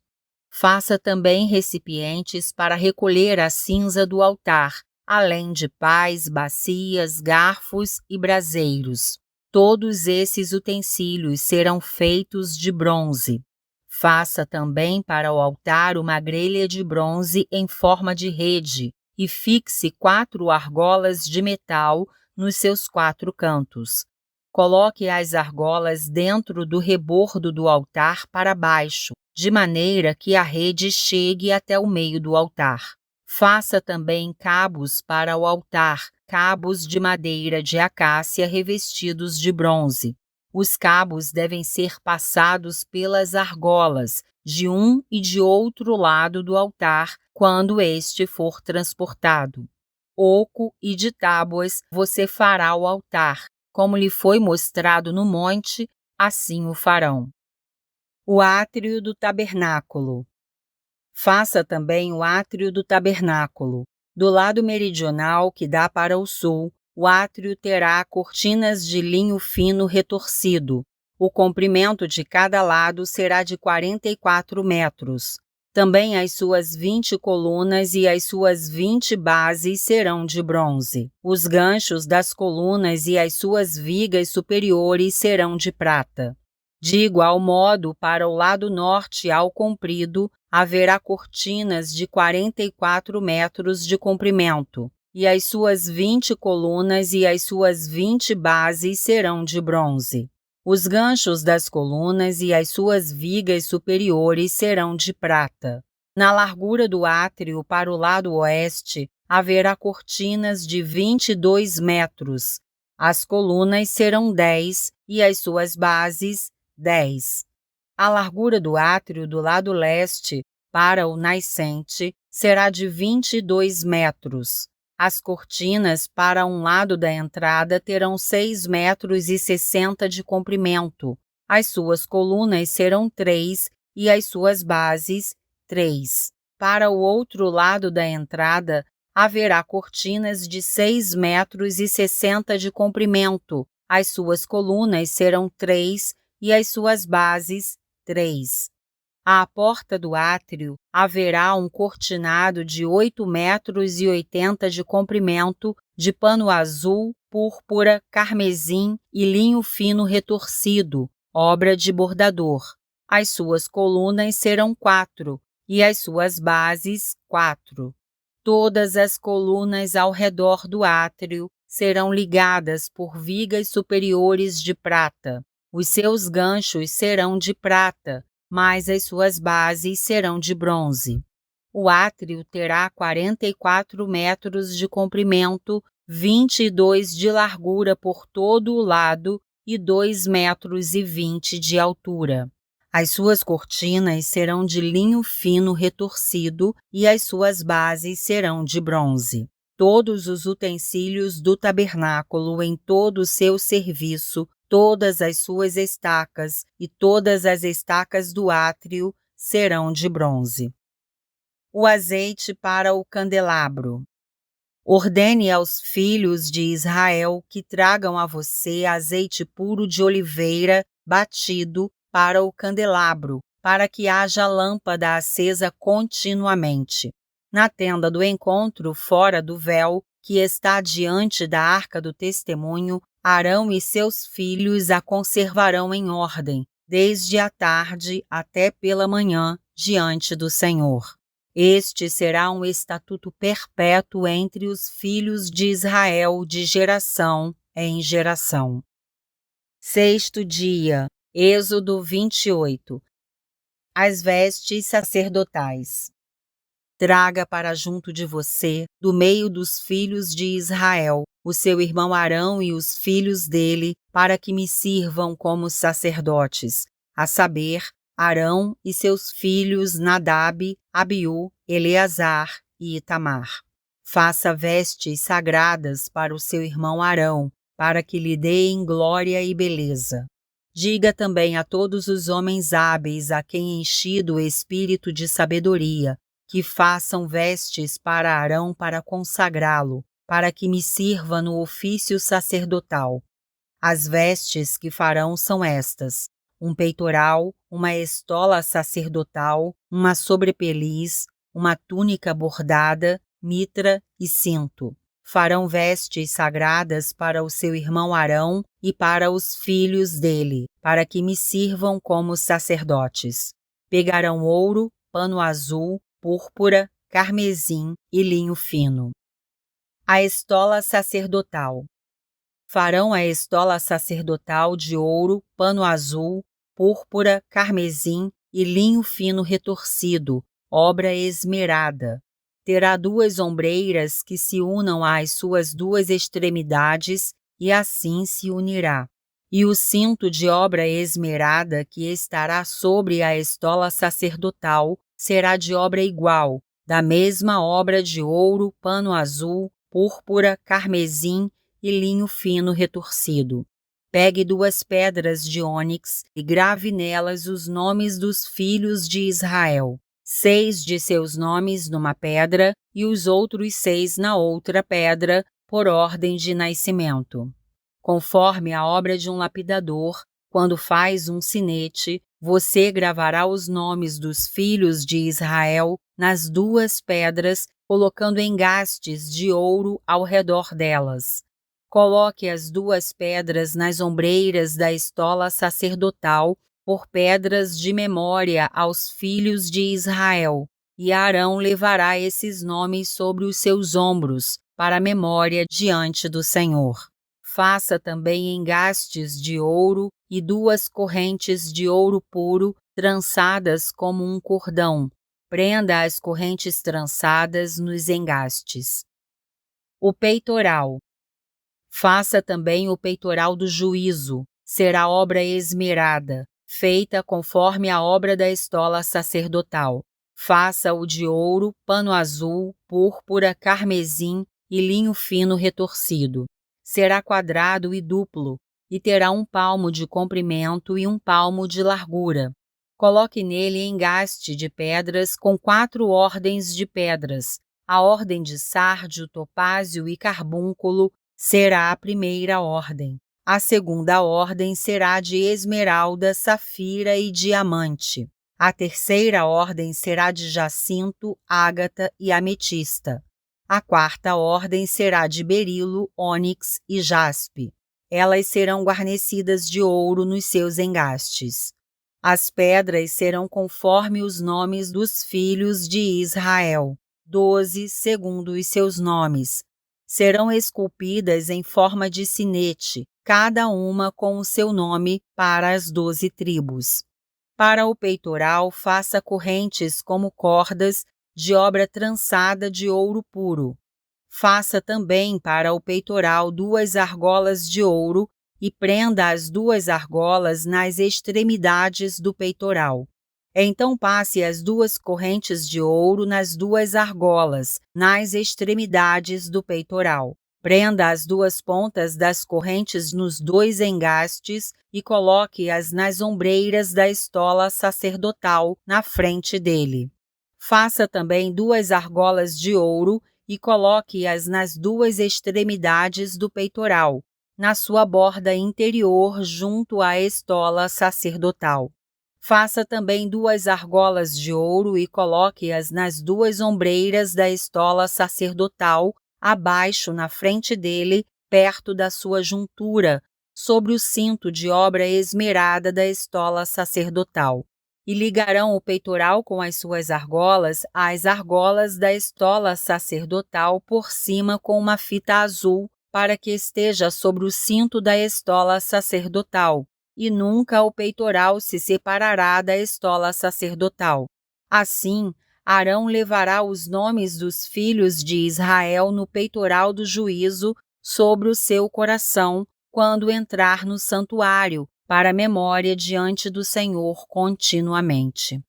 Faça também recipientes para recolher a cinza do altar, além de pás, bacias, garfos e braseiros. Todos esses utensílios serão feitos de bronze. Faça também para o altar uma grelha de bronze em forma de rede e fixe 4 argolas de metal nos seus 4 cantos. Coloque as argolas dentro do rebordo do altar para baixo, de maneira que a rede chegue até o meio do altar. Faça também cabos para o altar, cabos de madeira de acácia revestidos de bronze. Os cabos devem ser passados pelas argolas, de um e de outro lado do altar, quando este for transportado. Oco e de tábuas você fará o altar. Como lhe foi mostrado no monte, assim o farão. O átrio do tabernáculo. Faça também o átrio do tabernáculo. Do lado meridional, que dá para o sul, o átrio terá cortinas de linho fino retorcido. O comprimento de cada lado será de 44 metros. Também as suas 20 colunas e as suas 20 bases serão de bronze. Os ganchos das colunas e as suas vigas superiores serão de prata. De igual modo, para o lado norte ao comprido, haverá cortinas de 44 metros de comprimento, e as suas 20 colunas e as suas 20 bases serão de bronze. Os ganchos das colunas e as suas vigas superiores serão de prata. Na largura do átrio para o lado oeste, haverá cortinas de 22 metros. As colunas serão 10 e as suas bases 10. A largura do átrio do lado leste para o nascente será de 22 metros. As cortinas para um lado da entrada terão 6,60 metros de comprimento. As suas colunas serão 3 e as suas bases 3. Para o outro lado da entrada haverá cortinas de 6,60 metros de comprimento. As suas colunas serão 3 e as suas bases 3. À porta do átrio haverá um cortinado de 8,80 metros de comprimento, de pano azul, púrpura, carmesim e linho fino retorcido, obra de bordador. As suas colunas serão 4 e as suas bases 4. Todas as colunas ao redor do átrio serão ligadas por vigas superiores de prata. Os seus ganchos serão de prata, mas as suas bases serão de bronze. O átrio terá 44 metros de comprimento, 22 de largura por todo o lado e 2,20 metros de altura. As suas cortinas serão de linho fino retorcido e as suas bases serão de bronze. Todos os utensílios do tabernáculo em todo o seu serviço, todas as suas estacas e todas as estacas do átrio serão de bronze. O azeite para o candelabro. Ordene aos filhos de Israel que tragam a você azeite puro de oliveira batido para o candelabro, para que haja lâmpada acesa continuamente. Na tenda do encontro, fora do véu, que está diante da arca do testemunho, Arão e seus filhos a conservarão em ordem, desde a tarde até pela manhã, diante do Senhor. Este será um estatuto perpétuo entre os filhos de Israel de geração em geração. Sexto dia, Êxodo 28. As vestes sacerdotais. Traga para junto de você, do meio dos filhos de Israel, o seu irmão Arão e os filhos dele, para que me sirvam como sacerdotes, a saber, Arão e seus filhos Nadab, Abiú, Eleazar e Itamar. Faça vestes sagradas para o seu irmão Arão, para que lhe deem glória e beleza. Diga também a todos os homens hábeis a quem enchido o espírito de sabedoria, que façam vestes para Arão para consagrá-lo, para que me sirva no ofício sacerdotal. As vestes que farão são estas: um peitoral, uma estola sacerdotal, uma sobrepeliz, uma túnica bordada, mitra e cinto. Farão vestes sagradas para o seu irmão Arão e para os filhos dele, para que me sirvam como sacerdotes. Pegarão ouro, pano azul, púrpura, carmesim e linho fino. A estola sacerdotal. Farão a estola sacerdotal de ouro, pano azul, púrpura, carmesim e linho fino retorcido, obra esmerada. Terá 2 ombreiras que se unam às suas 2 extremidades e assim se unirá. E o cinto de obra esmerada que estará sobre a estola sacerdotal será de obra igual, da mesma obra de ouro, pano azul, púrpura, carmesim e linho fino retorcido. Pegue 2 pedras de ônix e grave nelas os nomes dos filhos de Israel, 6 de seus nomes numa pedra e os outros 6 na outra pedra, por ordem de nascimento. Conforme a obra de um lapidador, quando faz um sinete, você gravará os nomes dos filhos de Israel nas 2 pedras, colocando engastes de ouro ao redor delas. Coloque as 2 pedras nas ombreiras da estola sacerdotal, por pedras de memória aos filhos de Israel, e Arão levará esses nomes sobre os seus ombros, para a memória diante do Senhor. Faça também engastes de ouro e 2 correntes de ouro puro, trançadas como um cordão. Prenda as correntes trançadas nos engastes. O peitoral. Faça também o peitoral do juízo, será obra esmerada, feita conforme a obra da estola sacerdotal. Faça-o de ouro, pano azul, púrpura, carmesim e linho fino retorcido. Será quadrado e duplo, e terá 1 palmo de comprimento e 1 palmo de largura. Coloque nele engaste de pedras com 4 ordens de pedras. A ordem de sárdio, topázio e carbúnculo será a primeira ordem. A segunda ordem será de esmeralda, safira e diamante. A terceira ordem será de jacinto, ágata e ametista. A quarta ordem será de berilo, ônix e jaspe. Elas serão guarnecidas de ouro nos seus engastes. As pedras serão conforme os nomes dos filhos de Israel, 12 segundo os seus nomes. Serão esculpidas em forma de sinete, cada uma com o seu nome para as 12 tribos. Para o peitoral, faça correntes como cordas de obra trançada de ouro puro. Faça também para o peitoral 2 argolas de ouro e prenda as 2 argolas nas extremidades do peitoral. Então passe as 2 correntes de ouro nas 2 argolas, nas extremidades do peitoral. Prenda as 2 pontas das correntes nos 2 engastes e coloque-as nas ombreiras da estola sacerdotal na frente dele. Faça também 2 argolas de ouro e coloque-as nas 2 extremidades do peitoral, na sua borda interior junto à estola sacerdotal. Faça também 2 argolas de ouro e coloque-as nas 2 ombreiras da estola sacerdotal, abaixo na frente dele, perto da sua juntura, sobre o cinto de obra esmerada da estola sacerdotal. E ligarão o peitoral com as suas argolas às argolas da estola sacerdotal por cima com uma fita azul, para que esteja sobre o cinto da estola sacerdotal, e nunca o peitoral se separará da estola sacerdotal. Assim, Arão levará os nomes dos filhos de Israel no peitoral do juízo sobre o seu coração, quando entrar no santuário, para a memória diante do Senhor continuamente.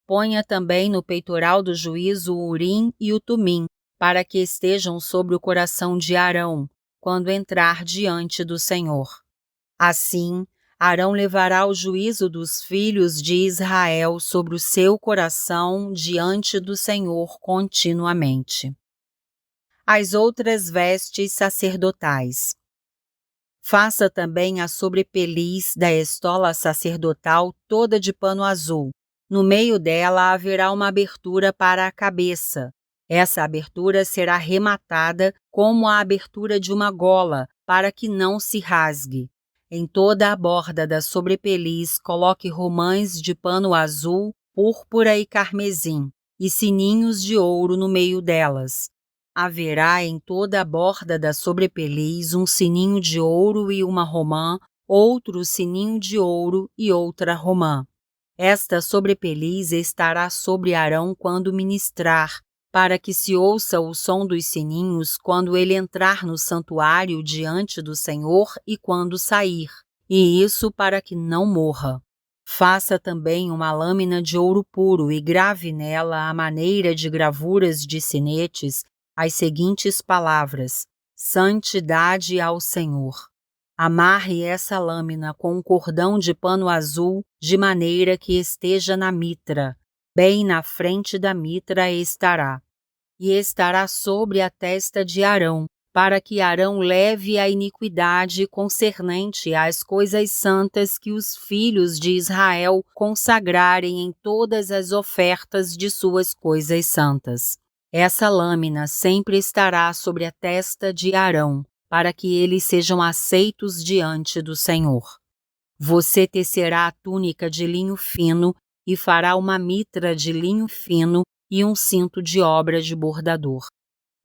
Ponha também no peitoral do juízo o Urim e o Tumim, para que estejam sobre o coração de Arão, quando entrar diante do Senhor. Assim, Arão levará o juízo dos filhos de Israel sobre o seu coração diante do Senhor continuamente. As outras vestes sacerdotais. Faça também a sobrepeliz da estola sacerdotal toda de pano azul. No meio dela haverá uma abertura para a cabeça. Essa abertura será rematada como a abertura de uma gola, para que não se rasgue. Em toda a borda da sobrepeliz coloque romães de pano azul, púrpura e carmesim, e sininhos de ouro no meio delas. Haverá em toda a borda da sobrepeliz um sininho de ouro e uma romã, outro sininho de ouro e outra romã. Esta sobrepeliz estará sobre Arão quando ministrar, para que se ouça o som dos sininhos quando ele entrar no santuário diante do Senhor e quando sair, e isso para que não morra. Faça também uma lâmina de ouro puro e grave nela, à maneira de gravuras de sinetes, as seguintes palavras: Santidade ao Senhor. Amarre essa lâmina com um cordão de pano azul, de maneira que esteja na mitra. Bem na frente da mitra estará. E estará sobre a testa de Arão, para que Arão leve a iniquidade concernente às coisas santas que os filhos de Israel consagrarem em todas as ofertas de suas coisas santas. Essa lâmina sempre estará sobre a testa de Arão, para que eles sejam aceitos diante do Senhor. Você tecerá a túnica de linho fino e fará uma mitra de linho fino e um cinto de obra de bordador.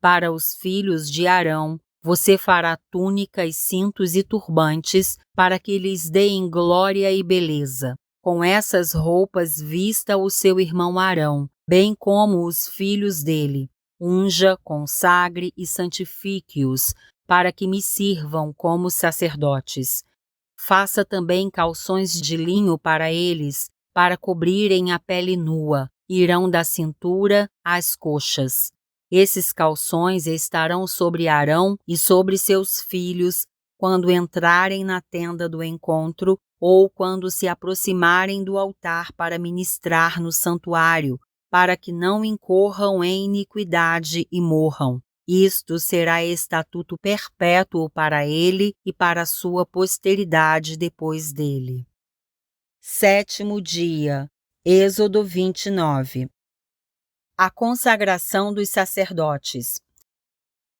Para os filhos de Arão, você fará túnicas, cintos e turbantes, para que lhes deem glória e beleza. Com essas roupas vista o seu irmão Arão, bem como os filhos dele. Unja, consagre e santifique-os, para que me sirvam como sacerdotes. Faça também calções de linho para eles, para cobrirem a pele nua, irão da cintura às coxas. Esses calções estarão sobre Arão e sobre seus filhos, quando entrarem na tenda do encontro, ou quando se aproximarem do altar para ministrar no santuário, para que não incorram em iniquidade e morram. Isto será estatuto perpétuo para ele e para a sua posteridade depois dele. 7º dia. Êxodo 29. A consagração dos sacerdotes.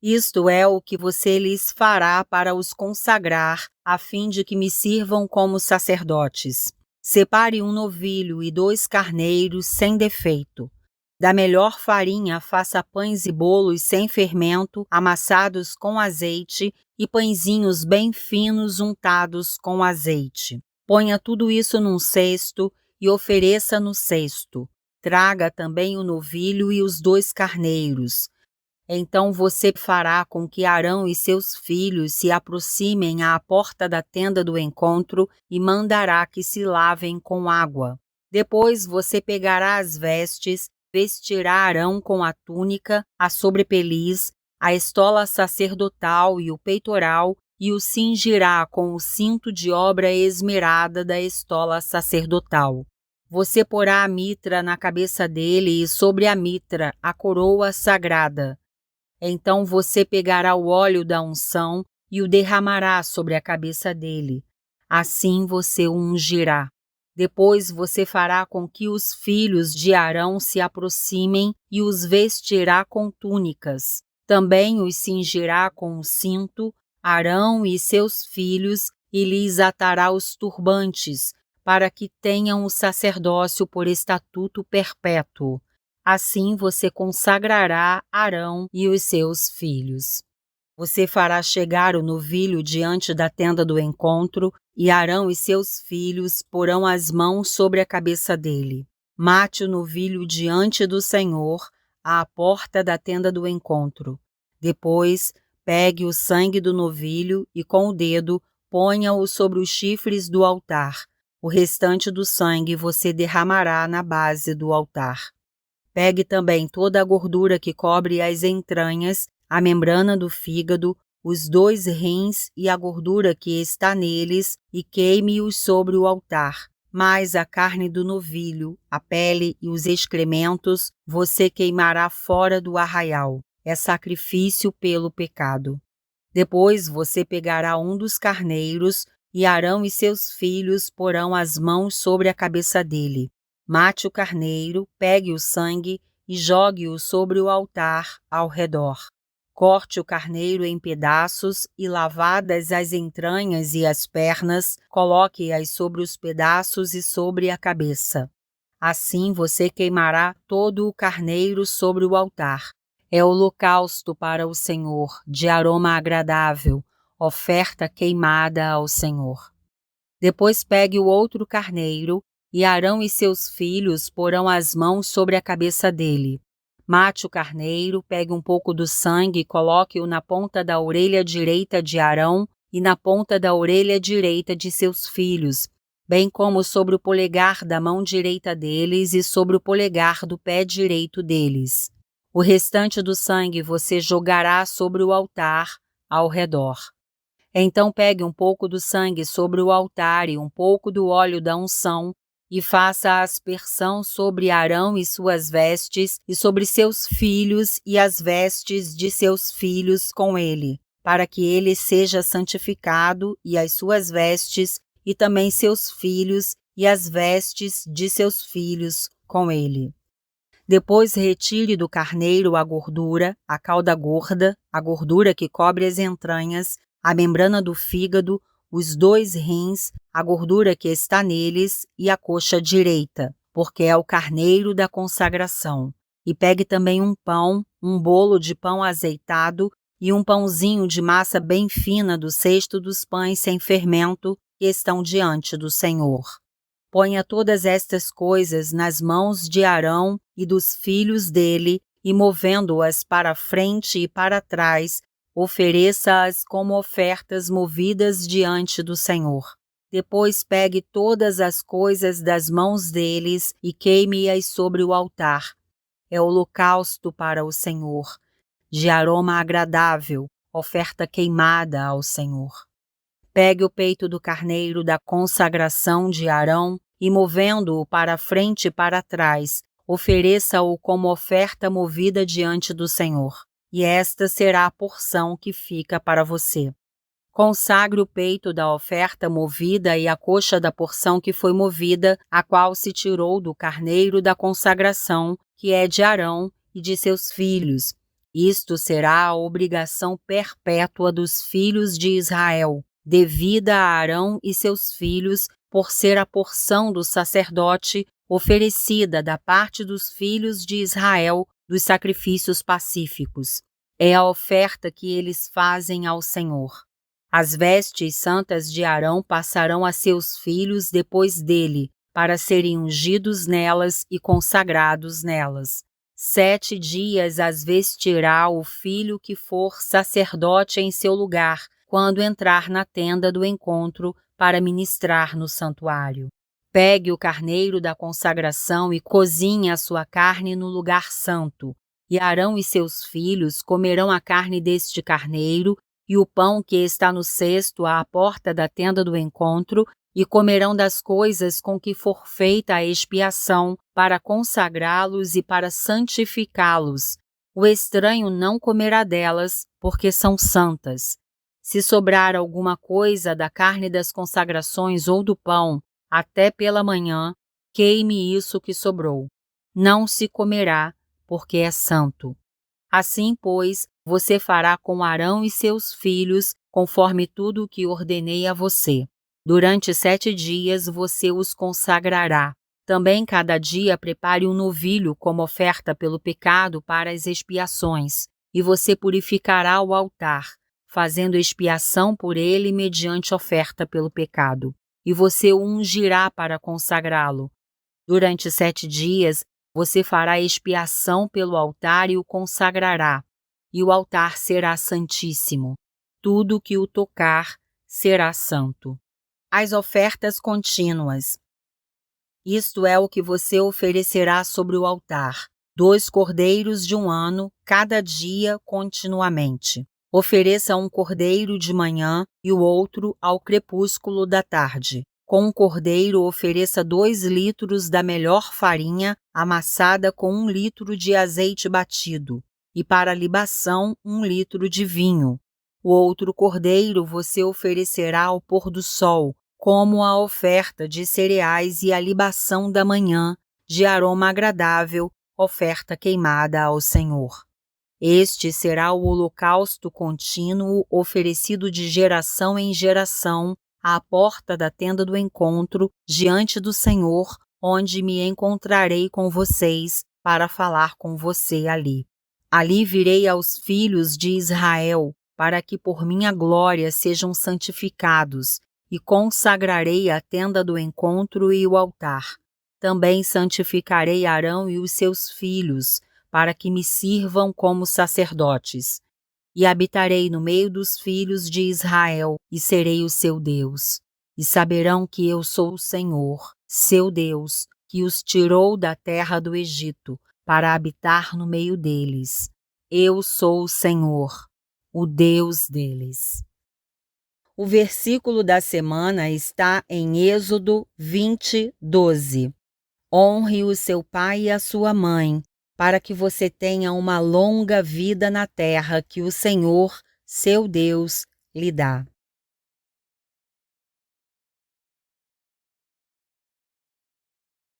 Isto é o que você lhes fará para os consagrar, a fim de que me sirvam como sacerdotes. Separe um novilho e 2 carneiros sem defeito. Da melhor farinha faça pães e bolos sem fermento, amassados com azeite, e pãezinhos bem finos untados com azeite. Ponha tudo isso num cesto e ofereça no cesto. Traga também o novilho e os 2 carneiros. Então você fará com que Arão e seus filhos se aproximem à porta da tenda do encontro e mandará que se lavem com água. Depois você pegará as vestes, vestirá Arão com a túnica, a sobrepeliz, a estola sacerdotal e o peitoral, e o cingirá com o cinto de obra esmerada da estola sacerdotal. Você porá a mitra na cabeça dele e sobre a mitra a coroa sagrada. Então você pegará o óleo da unção e o derramará sobre a cabeça dele. Assim você o ungirá. Depois você fará com que os filhos de Arão se aproximem e os vestirá com túnicas. Também os cingirá com o cinto, Arão e seus filhos, e lhes atará os turbantes, para que tenham o sacerdócio por estatuto perpétuo. Assim você consagrará Arão e os seus filhos. Você fará chegar o novilho diante da tenda do encontro, e Arão e seus filhos porão as mãos sobre a cabeça dele. Mate o novilho diante do Senhor, à porta da tenda do encontro. Depois, pegue o sangue do novilho e com o dedo ponha-o sobre os chifres do altar. O restante do sangue você derramará na base do altar. Pegue também toda a gordura que cobre as entranhas, a membrana do fígado, os 2 rins e a gordura que está neles e queime-os sobre o altar. Mas a carne do novilho, a pele e os excrementos você queimará fora do arraial. É sacrifício pelo pecado. Depois você pegará um dos carneiros e Arão e seus filhos porão as mãos sobre a cabeça dele. Mate o carneiro, pegue o sangue e jogue-o sobre o altar ao redor. Corte o carneiro em pedaços e, lavadas as entranhas e as pernas, coloque-as sobre os pedaços e sobre a cabeça. Assim você queimará todo o carneiro sobre o altar. É holocausto para o Senhor, de aroma agradável, oferta queimada ao Senhor. Depois pegue o outro carneiro, e Arão e seus filhos porão as mãos sobre a cabeça dele. Mate o carneiro, pegue um pouco do sangue e coloque-o na ponta da orelha direita de Arão e na ponta da orelha direita de seus filhos, bem como sobre o polegar da mão direita deles e sobre o polegar do pé direito deles. O restante do sangue você jogará sobre o altar ao redor. Então pegue um pouco do sangue sobre o altar e um pouco do óleo da unção e faça a aspersão sobre Arão e suas vestes e sobre seus filhos e as vestes de seus filhos com ele, para que ele seja santificado e as suas vestes e também seus filhos e as vestes de seus filhos com ele. Depois retire do carneiro a gordura, a cauda gorda, a gordura que cobre as entranhas, a membrana do fígado, os 2 rins, a gordura que está neles e a coxa direita, porque é o carneiro da consagração. E pegue também um pão, um bolo de pão azeitado e um pãozinho de massa bem fina do cesto dos pães sem fermento que estão diante do Senhor. Ponha todas estas coisas nas mãos de Arão e dos filhos dele e, movendo-as para frente e para trás, ofereça-as como ofertas movidas diante do Senhor. Depois pegue todas as coisas das mãos deles e queime-as sobre o altar. É holocausto para o Senhor, de aroma agradável, oferta queimada ao Senhor. Pegue o peito do carneiro da consagração de Arão e, movendo-o para frente e para trás, ofereça-o como oferta movida diante do Senhor. E esta será a porção que fica para você. Consagre o peito da oferta movida e a coxa da porção que foi movida, a qual se tirou do carneiro da consagração, que é de Arão e de seus filhos. Isto será a obrigação perpétua dos filhos de Israel, devida a Arão e seus filhos, por ser a porção do sacerdote oferecida da parte dos filhos de Israel dos sacrifícios pacíficos. É a oferta que eles fazem ao Senhor. As vestes santas de Arão passarão a seus filhos depois dele, para serem ungidos nelas e consagrados nelas. 7 dias as vestirá o filho que for sacerdote em seu lugar, quando entrar na tenda do encontro para ministrar no santuário. Pegue o carneiro da consagração e cozinhe a sua carne no lugar santo, e Arão e seus filhos comerão a carne deste carneiro e o pão que está no cesto à porta da tenda do encontro, e comerão das coisas com que for feita a expiação, para consagrá-los e para santificá-los. O estranho não comerá delas, porque são santas. Se sobrar alguma coisa da carne das consagrações ou do pão, até pela manhã, queime isso que sobrou. Não se comerá, porque é santo. Assim, pois, você fará com Arão e seus filhos, conforme tudo o que ordenei a você. Durante 7 dias você os consagrará. Também cada dia prepare um novilho como oferta pelo pecado para as expiações, e você purificará o altar, fazendo expiação por ele mediante oferta pelo pecado. E você o ungirá para consagrá-lo. Durante 7 dias, você fará expiação pelo altar e o consagrará, e o altar será santíssimo. Tudo que o tocar será santo. As ofertas contínuas. Isto é o que você oferecerá sobre o altar: 2 cordeiros de 1 ano, cada dia continuamente. Ofereça um cordeiro de manhã e o outro ao crepúsculo da tarde. Com um cordeiro, ofereça 2 litros da melhor farinha amassada com 1 litro de azeite batido, e para a libação 1 litro de vinho. O outro cordeiro você oferecerá ao pôr do sol, como a oferta de cereais e a libação da manhã, de aroma agradável, oferta queimada ao Senhor. Este será o holocausto contínuo oferecido de geração em geração à porta da tenda do encontro, diante do Senhor, onde me encontrarei com vocês para falar com você ali. Ali virei aos filhos de Israel, para que por minha glória sejam santificados, e consagrarei a tenda do encontro e o altar. Também santificarei Arão e os seus filhos, para que me sirvam como sacerdotes. E habitarei no meio dos filhos de Israel, e serei o seu Deus. E saberão que eu sou o Senhor, seu Deus, que os tirou da terra do Egito, para habitar no meio deles. Eu sou o Senhor, o Deus deles. O versículo da semana está em Êxodo 20:12. Honre o seu pai e a sua mãe, para que você tenha uma longa vida na terra que o Senhor, seu Deus, lhe dá.